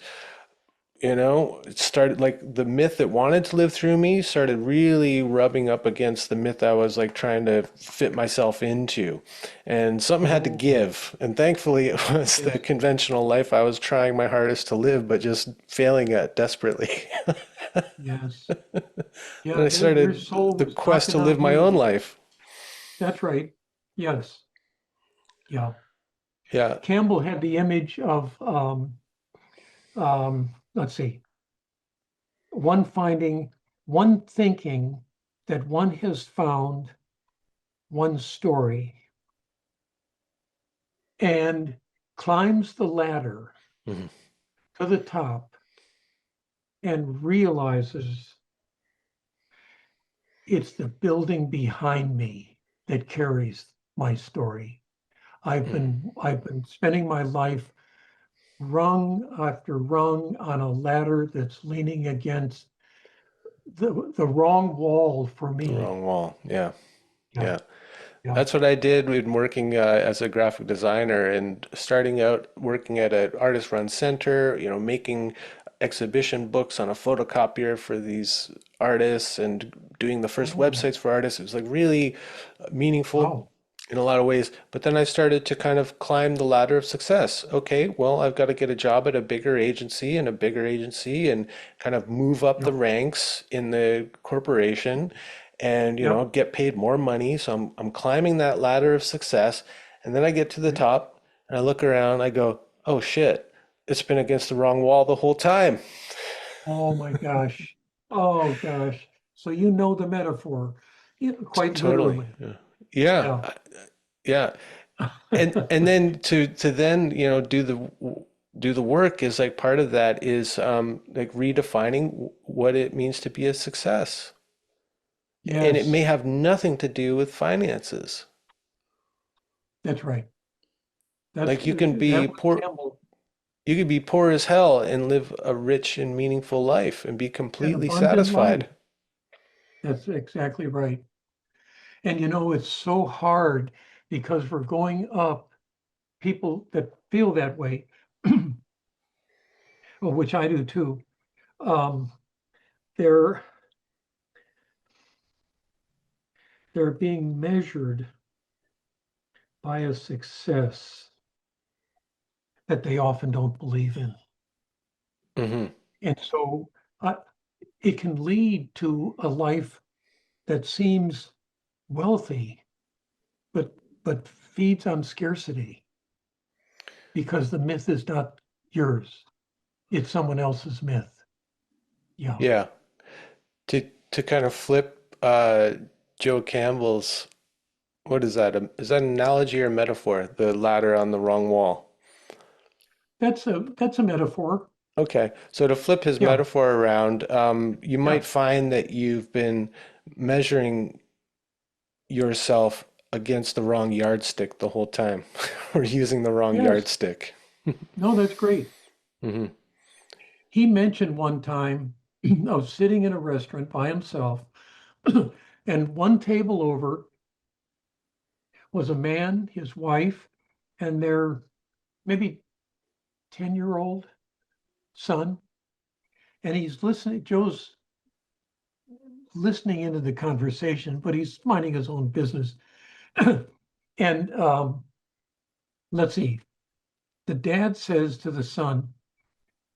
[SPEAKER 2] it started like the myth that wanted to live through me started really rubbing up against the myth I was like trying to fit myself into. And something had to
[SPEAKER 1] Oh,
[SPEAKER 2] give. And thankfully, it was the
[SPEAKER 1] yes.
[SPEAKER 2] conventional life I was trying my hardest to live, but just failing at desperately.
[SPEAKER 1] Yes.
[SPEAKER 2] Then
[SPEAKER 1] Yeah.
[SPEAKER 2] I
[SPEAKER 1] Your
[SPEAKER 2] started
[SPEAKER 1] soul
[SPEAKER 2] the
[SPEAKER 1] was
[SPEAKER 2] quest to
[SPEAKER 1] knocking
[SPEAKER 2] live
[SPEAKER 1] on
[SPEAKER 2] my own
[SPEAKER 1] you.
[SPEAKER 2] life.
[SPEAKER 1] That's right. Yes. Yeah.
[SPEAKER 2] Yeah.
[SPEAKER 1] Campbell had the image of, let's see, one thinking that one has found one story and climbs the ladder
[SPEAKER 2] Mhm.
[SPEAKER 1] to the top and realizes it's the building behind me that carries my story. I've been spending my life rung after rung on a ladder that's leaning against the wrong wall for
[SPEAKER 2] The
[SPEAKER 1] me.
[SPEAKER 2] wrong wall. Yeah.
[SPEAKER 1] Yeah,
[SPEAKER 2] Yeah.
[SPEAKER 1] yeah.
[SPEAKER 2] That's what I did in working as a graphic designer and starting out working at an artist-run center, making exhibition books on a photocopier for these artists and doing the first
[SPEAKER 1] Oh,
[SPEAKER 2] websites for artists. It was like really meaningful
[SPEAKER 1] wow.
[SPEAKER 2] in a lot of ways. But then I started to kind of climb the ladder of success. Okay, well, I've got to get a job at a bigger agency and a bigger agency and kind of move up the
[SPEAKER 1] Yep,
[SPEAKER 2] ranks in the corporation and,
[SPEAKER 1] yep,
[SPEAKER 2] get paid more money. So I'm climbing that ladder of success. And then I get to the
[SPEAKER 1] right.
[SPEAKER 2] top and I look around, I go, oh shit, it's been against the wrong wall the whole time.
[SPEAKER 1] Oh my gosh. Oh gosh. So you know the metaphor, yeah, quite
[SPEAKER 2] Totally.
[SPEAKER 1] literally.
[SPEAKER 2] Yeah. Yeah.
[SPEAKER 1] Yeah.
[SPEAKER 2] Yeah. And then to then do the work is like part of that is like redefining what it means to be a success, and it may
[SPEAKER 1] Yes,
[SPEAKER 2] have nothing to do with finances.
[SPEAKER 1] that's right. That's
[SPEAKER 2] Like you can
[SPEAKER 1] that
[SPEAKER 2] be
[SPEAKER 1] was
[SPEAKER 2] poor,
[SPEAKER 1] Campbell,
[SPEAKER 2] you could be poor as hell and live a rich and meaningful life and be
[SPEAKER 1] an
[SPEAKER 2] completely
[SPEAKER 1] abundant life.
[SPEAKER 2] satisfied.
[SPEAKER 1] That's exactly right. And it's so hard because we're going up, people that feel that way, well, which I do too. Um, they're they're being measured by a success that they often don't believe in.
[SPEAKER 2] Hmm.
[SPEAKER 1] And so uh, it can lead to a life that seems wealthy, but feeds on scarcity because the myth is not yours. It's someone else's myth. Yeah.
[SPEAKER 2] Yeah. To kind of flip Joe Campbell's, what is that? Is that an analogy or metaphor? The ladder on the wrong wall.
[SPEAKER 1] That's a metaphor.
[SPEAKER 2] Okay, so to flip his
[SPEAKER 1] Yeah.
[SPEAKER 2] metaphor around, you
[SPEAKER 1] Yeah.
[SPEAKER 2] might find that you've been measuring yourself against the wrong yardstick the whole time, or using the wrong
[SPEAKER 1] Yes.
[SPEAKER 2] yardstick.
[SPEAKER 1] No, that's great.
[SPEAKER 2] Hmm.
[SPEAKER 1] He mentioned one time of sitting in a restaurant by himself, and one table over was a man, his wife, and their maybe 10-year-old son. And he's listening, Joe's listening into the conversation, but he's minding his own business. And let's see, the dad says to the son,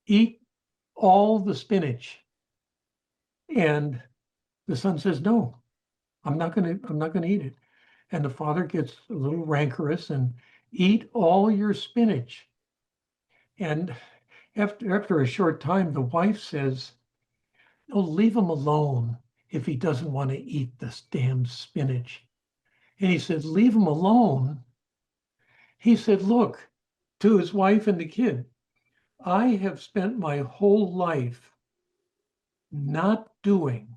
[SPEAKER 1] eat all the spinach. And the son says, no, I'm not gonna eat it. And the father gets a little rancorous and eat all your spinach. And after a short time, the wife says, oh, leave him alone if he doesn't want to eat this damn spinach. And he said, leave him alone. He said, look, to his wife and the kid, I have spent my whole life not doing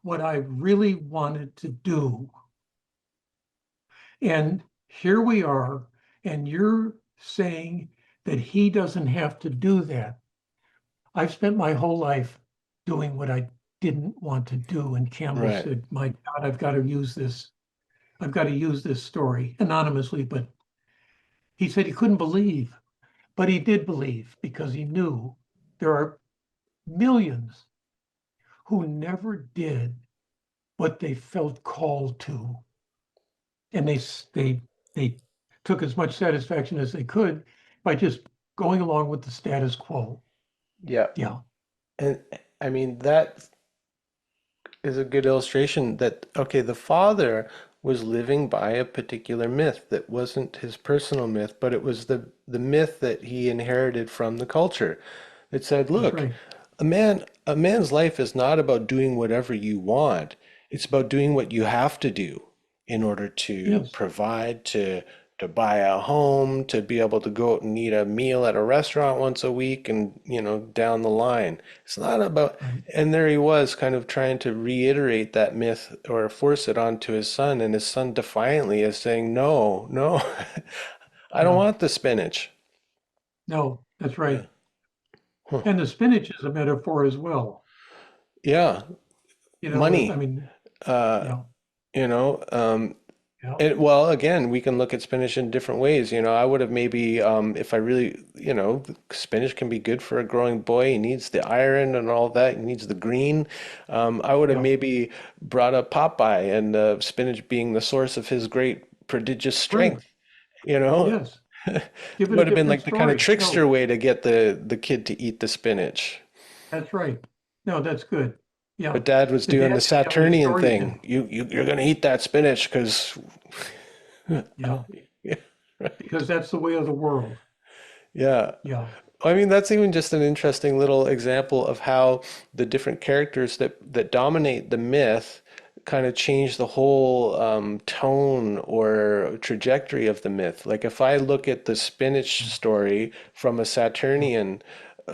[SPEAKER 1] what I really wanted to do. And here we are, and you're saying that he doesn't have to do that. I've spent my whole life doing what I didn't want to do. And Campbell
[SPEAKER 2] Right.
[SPEAKER 1] said, my God, I've got to use this. I've got to use this story anonymously. But he said he couldn't believe, but he did believe because he knew there are millions who never did what they felt called to. And they took as much satisfaction as they could by just going along with the status quo.
[SPEAKER 2] Yeah.
[SPEAKER 1] Yeah.
[SPEAKER 2] And I mean, that is a good illustration that, okay, the father was living by a particular myth that wasn't his personal myth, but it was the myth that he inherited from the culture. It said,
[SPEAKER 1] That's
[SPEAKER 2] look,
[SPEAKER 1] right.
[SPEAKER 2] a man's life is not about doing whatever you want. It's about doing what you have to do in order to
[SPEAKER 1] Yes.
[SPEAKER 2] provide, to buy a home, to be able to go out and eat a meal at a restaurant once a week and, down the line. It's not about,
[SPEAKER 1] Right.
[SPEAKER 2] and there he was kind of trying to reiterate that myth or force it onto his son, and his son defiantly is saying, no, no, I don't
[SPEAKER 1] Yeah.
[SPEAKER 2] want the spinach.
[SPEAKER 1] No, that's
[SPEAKER 2] Yeah.
[SPEAKER 1] right.
[SPEAKER 2] Huh.
[SPEAKER 1] And the spinach is a metaphor as well.
[SPEAKER 2] Yeah.
[SPEAKER 1] I
[SPEAKER 2] Money.
[SPEAKER 1] mean,
[SPEAKER 2] Uh,
[SPEAKER 1] yeah,
[SPEAKER 2] you know, um,
[SPEAKER 1] yeah,
[SPEAKER 2] well, again, we can look at spinach in different ways. I would have maybe, if I really, spinach can be good for a growing boy. He needs the iron and all that. He needs the green. I would have
[SPEAKER 1] yeah.
[SPEAKER 2] maybe brought up Popeye and spinach being the source of his great prodigious
[SPEAKER 1] Right.
[SPEAKER 2] strength. You know,
[SPEAKER 1] Yes. Give it a
[SPEAKER 2] would have been
[SPEAKER 1] different
[SPEAKER 2] like the kind of
[SPEAKER 1] story.
[SPEAKER 2] trickster
[SPEAKER 1] No,
[SPEAKER 2] way to get the kid to eat the spinach.
[SPEAKER 1] that's right. No, that's good. Yeah.
[SPEAKER 2] But Dad was
[SPEAKER 1] The
[SPEAKER 2] doing the
[SPEAKER 1] dad didn't have any
[SPEAKER 2] Saturnian
[SPEAKER 1] stories
[SPEAKER 2] thing.
[SPEAKER 1] in.
[SPEAKER 2] You're gonna eat that spinach because
[SPEAKER 1] Yeah. Because that's the way of the world.
[SPEAKER 2] yeah.
[SPEAKER 1] Yeah.
[SPEAKER 2] I mean, that's even just an interesting little example of how the different characters that dominate the myth kind of change the whole tone or trajectory of the myth. Like if I look at the spinach story from a
[SPEAKER 1] Yeah.
[SPEAKER 2] Saturnian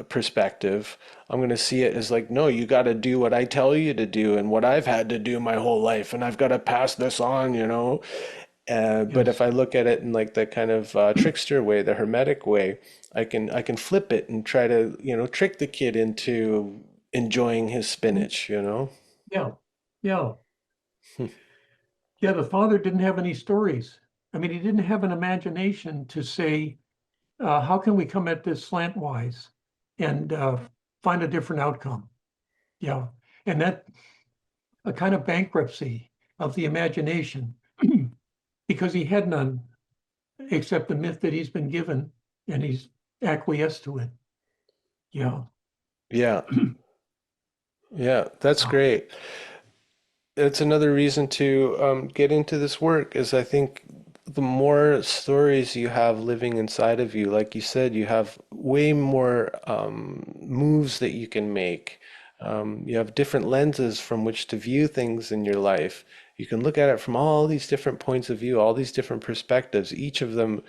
[SPEAKER 2] perspective, I'm going to see it as like, no, you got to do what I tell you to do and what I've had to do my whole life, and I've got to pass this on. But if
[SPEAKER 1] Yes.
[SPEAKER 2] I look at it in like the kind of trickster way, the hermetic way, I can flip it and try to trick the kid into enjoying his spinach.
[SPEAKER 1] Yeah. Yeah. Yeah. The father didn't have any stories. I mean, he didn't have an imagination to say, how can we come at this slantwise and find a different outcome? Yeah. And that a kind of bankruptcy of the imagination because he had none except the myth that he's been given and he's acquiesced to it. Yeah.
[SPEAKER 2] Yeah, yeah, that's
[SPEAKER 1] Wow.
[SPEAKER 2] great. It's another reason to get into this work is I think the more stories you have living inside of you, like you said, you have way more moves that you can make. You have different lenses from which to view things in your life. You can look at it from all these different points of view, all these different perspectives. Each of them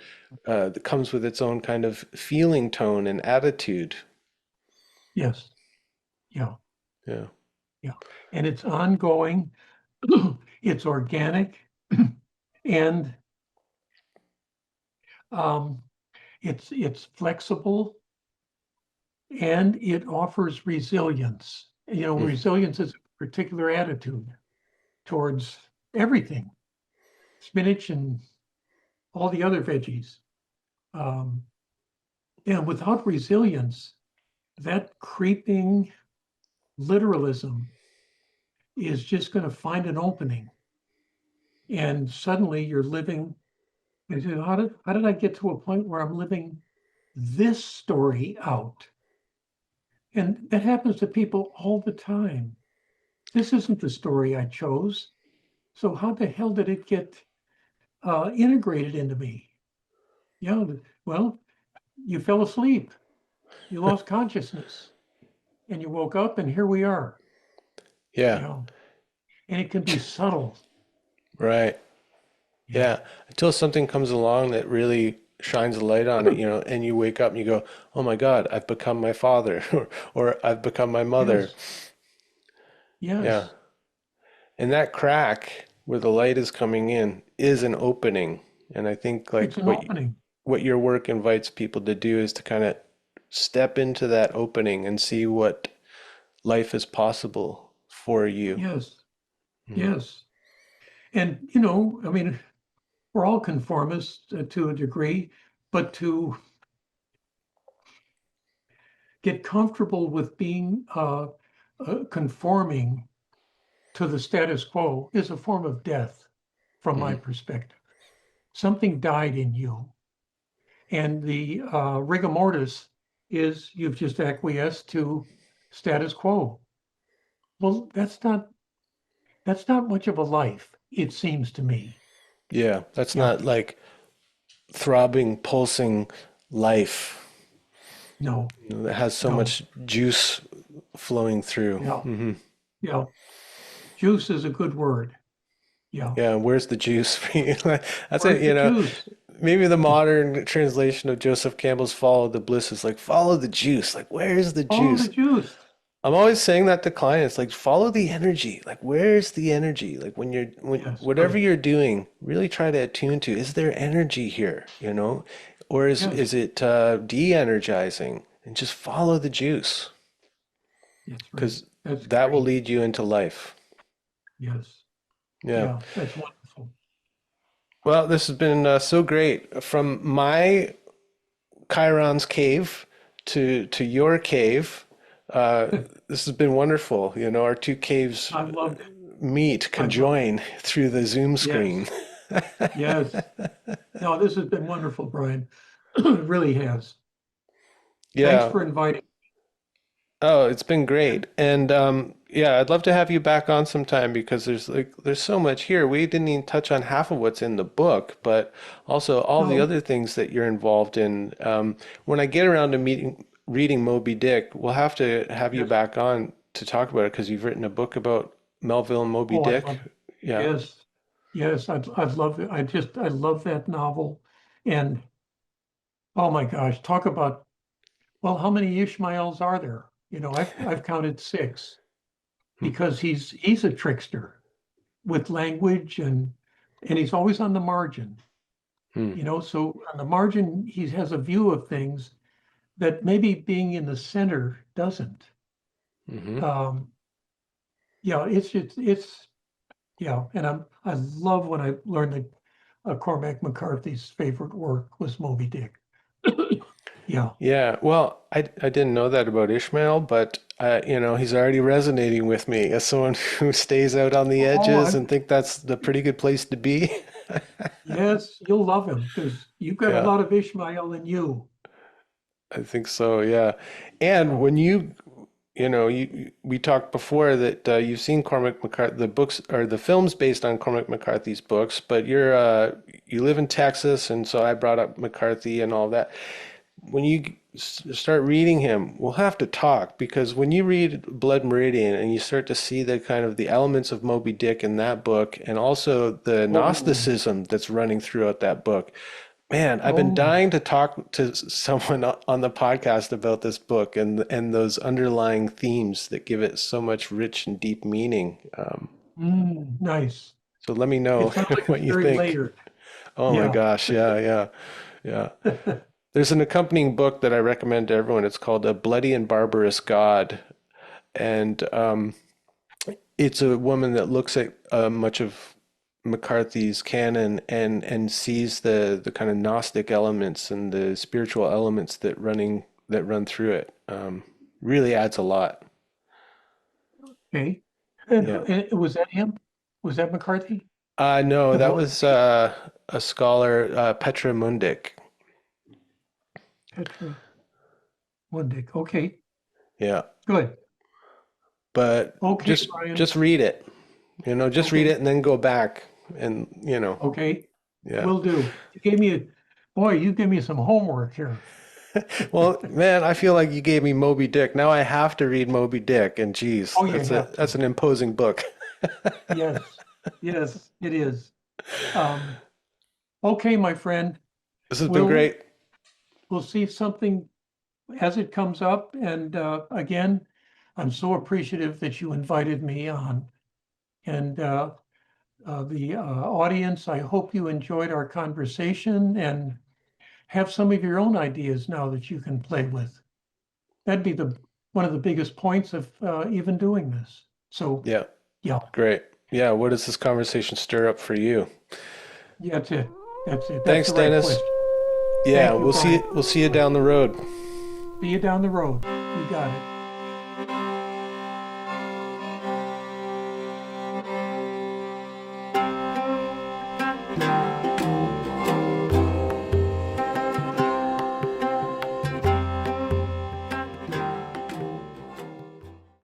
[SPEAKER 2] that comes with its own kind of feeling tone and attitude.
[SPEAKER 1] Yes. Yeah.
[SPEAKER 2] Yeah.
[SPEAKER 1] Yeah. And it's ongoing, it's organic, and um, it's flexible and it offers resilience.
[SPEAKER 2] Mm.
[SPEAKER 1] Resilience is a particular attitude towards everything, spinach and all the other veggies. Um, and without resilience, that creeping literalism is just going to find an opening. And suddenly you're living, and you say, how did I get to a point where I'm living this story out? And that happens to people all the time. This isn't the story I chose. So how the hell did it get integrated into me? Yeah, well, you fell asleep. You lost consciousness. and you woke up and here we are, you
[SPEAKER 2] Yeah.
[SPEAKER 1] know, and it can be subtle.
[SPEAKER 2] Right.
[SPEAKER 1] Yeah.
[SPEAKER 2] Yeah. Until something comes along that really shines a light on it, and you wake up and you go, "Oh my God, I've become my father," or "I've become my mother."
[SPEAKER 1] Yes.
[SPEAKER 2] Yeah.
[SPEAKER 1] Yes.
[SPEAKER 2] And that crack where the light is coming in is an opening. And I think
[SPEAKER 1] It's
[SPEAKER 2] like
[SPEAKER 1] an opening.
[SPEAKER 2] what your work invites people to do is to kind of step into that opening and see what life is possible for you.
[SPEAKER 1] Yes.
[SPEAKER 2] Mm.
[SPEAKER 1] Yes. And, I mean, we're all conformists to a degree, but to get comfortable with being conforming to the status quo is a form of death from my
[SPEAKER 2] Mhm.
[SPEAKER 1] perspective. Something died in you. And the rigor mortis is you've just acquiesced to status quo. Well, that's not much of a life, it seems to me.
[SPEAKER 2] Yeah, that's
[SPEAKER 1] Yeah,
[SPEAKER 2] not like throbbing, pulsing life,
[SPEAKER 1] no,
[SPEAKER 2] that has so
[SPEAKER 1] no,
[SPEAKER 2] much juice flowing through.
[SPEAKER 1] yeah, yeah. Juice is a good word. Yeah.
[SPEAKER 2] Yeah, where's the juice for you? That's
[SPEAKER 1] Where's
[SPEAKER 2] it,
[SPEAKER 1] the juice?
[SPEAKER 2] maybe the modern translation of Joseph Campbell's Follow the Bliss is like, follow the juice. Like, where's the
[SPEAKER 1] Follow the
[SPEAKER 2] juice?
[SPEAKER 1] juice.
[SPEAKER 2] I'm always saying that to clients, like, follow the energy. Like, where's the energy? Like, when
[SPEAKER 1] Yes,
[SPEAKER 2] whatever
[SPEAKER 1] good.
[SPEAKER 2] you're doing, really try to attune to, is there energy here, Or is
[SPEAKER 1] Yes,
[SPEAKER 2] it de-energizing? And just follow the juice,
[SPEAKER 1] that's right.
[SPEAKER 2] because
[SPEAKER 1] That's
[SPEAKER 2] that will
[SPEAKER 1] great.
[SPEAKER 2] lead you into life.
[SPEAKER 1] Yes.
[SPEAKER 2] Yeah.
[SPEAKER 1] Yeah, that's wonderful.
[SPEAKER 2] Well, this has been so great. From my Chiron's cave to your cave. Uh, this has been wonderful. Our two caves
[SPEAKER 1] I've loved it.
[SPEAKER 2] meet,
[SPEAKER 1] I've loved it.
[SPEAKER 2] conjoin through the Zoom screen.
[SPEAKER 1] Yes, yes. No, this has been wonderful, Brian. It really has. Thanks
[SPEAKER 2] Yeah.
[SPEAKER 1] for inviting.
[SPEAKER 2] Oh, it's been
[SPEAKER 1] And
[SPEAKER 2] great. And yeah, I'd love to have you back on sometime because there's so much here. We didn't even touch on half of what's in the book, but also all the
[SPEAKER 1] no,
[SPEAKER 2] other things that you're involved in. When I get around to reading Moby Dick, we'll have to have you
[SPEAKER 1] yes.
[SPEAKER 2] back on to talk about it because you've written a book about Melville and Moby
[SPEAKER 1] Oh, I
[SPEAKER 2] Dick.
[SPEAKER 1] love it.
[SPEAKER 2] Yeah.
[SPEAKER 1] Yes, yes. I've loved it. I love that novel. And oh my gosh, talk about, well, how many Ishmaels are there? I've counted six
[SPEAKER 2] Hmm.
[SPEAKER 1] because he's a trickster with language and he's always on the margin.
[SPEAKER 2] Hmm.
[SPEAKER 1] So on the margin, he has a view of things that maybe being in the center doesn't.
[SPEAKER 2] Hmm.
[SPEAKER 1] Um, it's yeah, and I love when I learned that Cormac McCarthy's favorite work was Moby Dick. Yeah.
[SPEAKER 2] Yeah, well, I didn't know that about Ishmael, but he's already resonating with me as someone who stays out on the
[SPEAKER 1] Oh,
[SPEAKER 2] edges and think that's the pretty good place to be.
[SPEAKER 1] yes, you'll love him because you've got a
[SPEAKER 2] Yeah,
[SPEAKER 1] lot of Ishmael in you.
[SPEAKER 2] I think so, yeah. And
[SPEAKER 1] Yeah.
[SPEAKER 2] when we talked before that you've seen Cormac McCarthy, the books or the films based on Cormac McCarthy's books, but you live in Texas, and so I brought up McCarthy and all that. When you start reading him, we'll have to talk because when you read Blood Meridian and you start to see the kind of the elements of Moby Dick in that book and also the
[SPEAKER 1] Oh,
[SPEAKER 2] Gnosticism that's running throughout that book, man, I've been
[SPEAKER 1] oh,
[SPEAKER 2] dying to talk to someone on the podcast about this book and those underlying themes that give it so much rich and deep meaning.
[SPEAKER 1] nice.
[SPEAKER 2] So let me
[SPEAKER 1] It
[SPEAKER 2] know
[SPEAKER 1] sounds like
[SPEAKER 2] what
[SPEAKER 1] it's
[SPEAKER 2] you
[SPEAKER 1] very
[SPEAKER 2] think.
[SPEAKER 1] layered.
[SPEAKER 2] Oh my
[SPEAKER 1] Yeah.
[SPEAKER 2] gosh, yeah, yeah, yeah. There's an accompanying book that I recommend to everyone. It's called A Bloody and Barbarous God. And it's a woman that looks at much of McCarthy's canon and sees the kind of Gnostic elements and the spiritual elements that run through it. Really adds a lot.
[SPEAKER 1] Okay. And,
[SPEAKER 2] Yeah.
[SPEAKER 1] was that him? Was that McCarthy?
[SPEAKER 2] No,
[SPEAKER 1] The
[SPEAKER 2] that
[SPEAKER 1] woman,
[SPEAKER 2] was a scholar, Petra Mundik.
[SPEAKER 1] Petra Mundik. Okay.
[SPEAKER 2] Yeah.
[SPEAKER 1] Good.
[SPEAKER 2] But
[SPEAKER 1] Okay,
[SPEAKER 2] just
[SPEAKER 1] Brian.
[SPEAKER 2] just read it. Just read it
[SPEAKER 1] Okay.
[SPEAKER 2] and then go back and
[SPEAKER 1] Okay.
[SPEAKER 2] yeah.
[SPEAKER 1] Will do. You gave me some homework here.
[SPEAKER 2] Well, man, I feel like you gave me Moby-Dick. Now I have to read Moby-Dick, and geez,
[SPEAKER 1] Oh, you have
[SPEAKER 2] that's
[SPEAKER 1] to.
[SPEAKER 2] an imposing book.
[SPEAKER 1] Yes, yes, it is. Um, okay, my friend,
[SPEAKER 2] This has been
[SPEAKER 1] we'll
[SPEAKER 2] great.
[SPEAKER 1] we'll see something as it comes up. And again, I'm so appreciative that you invited me on. And the audience, I hope you enjoyed our conversation and have some of your own ideas now that you can play with. That'd be the one of the biggest points of even doing this. So,
[SPEAKER 2] Yeah,
[SPEAKER 1] yeah,
[SPEAKER 2] great. Yeah, what does this conversation stir up for you?
[SPEAKER 1] yeah, that's it. That's it. That's
[SPEAKER 2] Thanks,
[SPEAKER 1] the right
[SPEAKER 2] Dennis.
[SPEAKER 1] question.
[SPEAKER 2] Yeah,
[SPEAKER 1] Thank you, Brian.
[SPEAKER 2] we'll see you down the road.
[SPEAKER 1] See you down the road. You got it.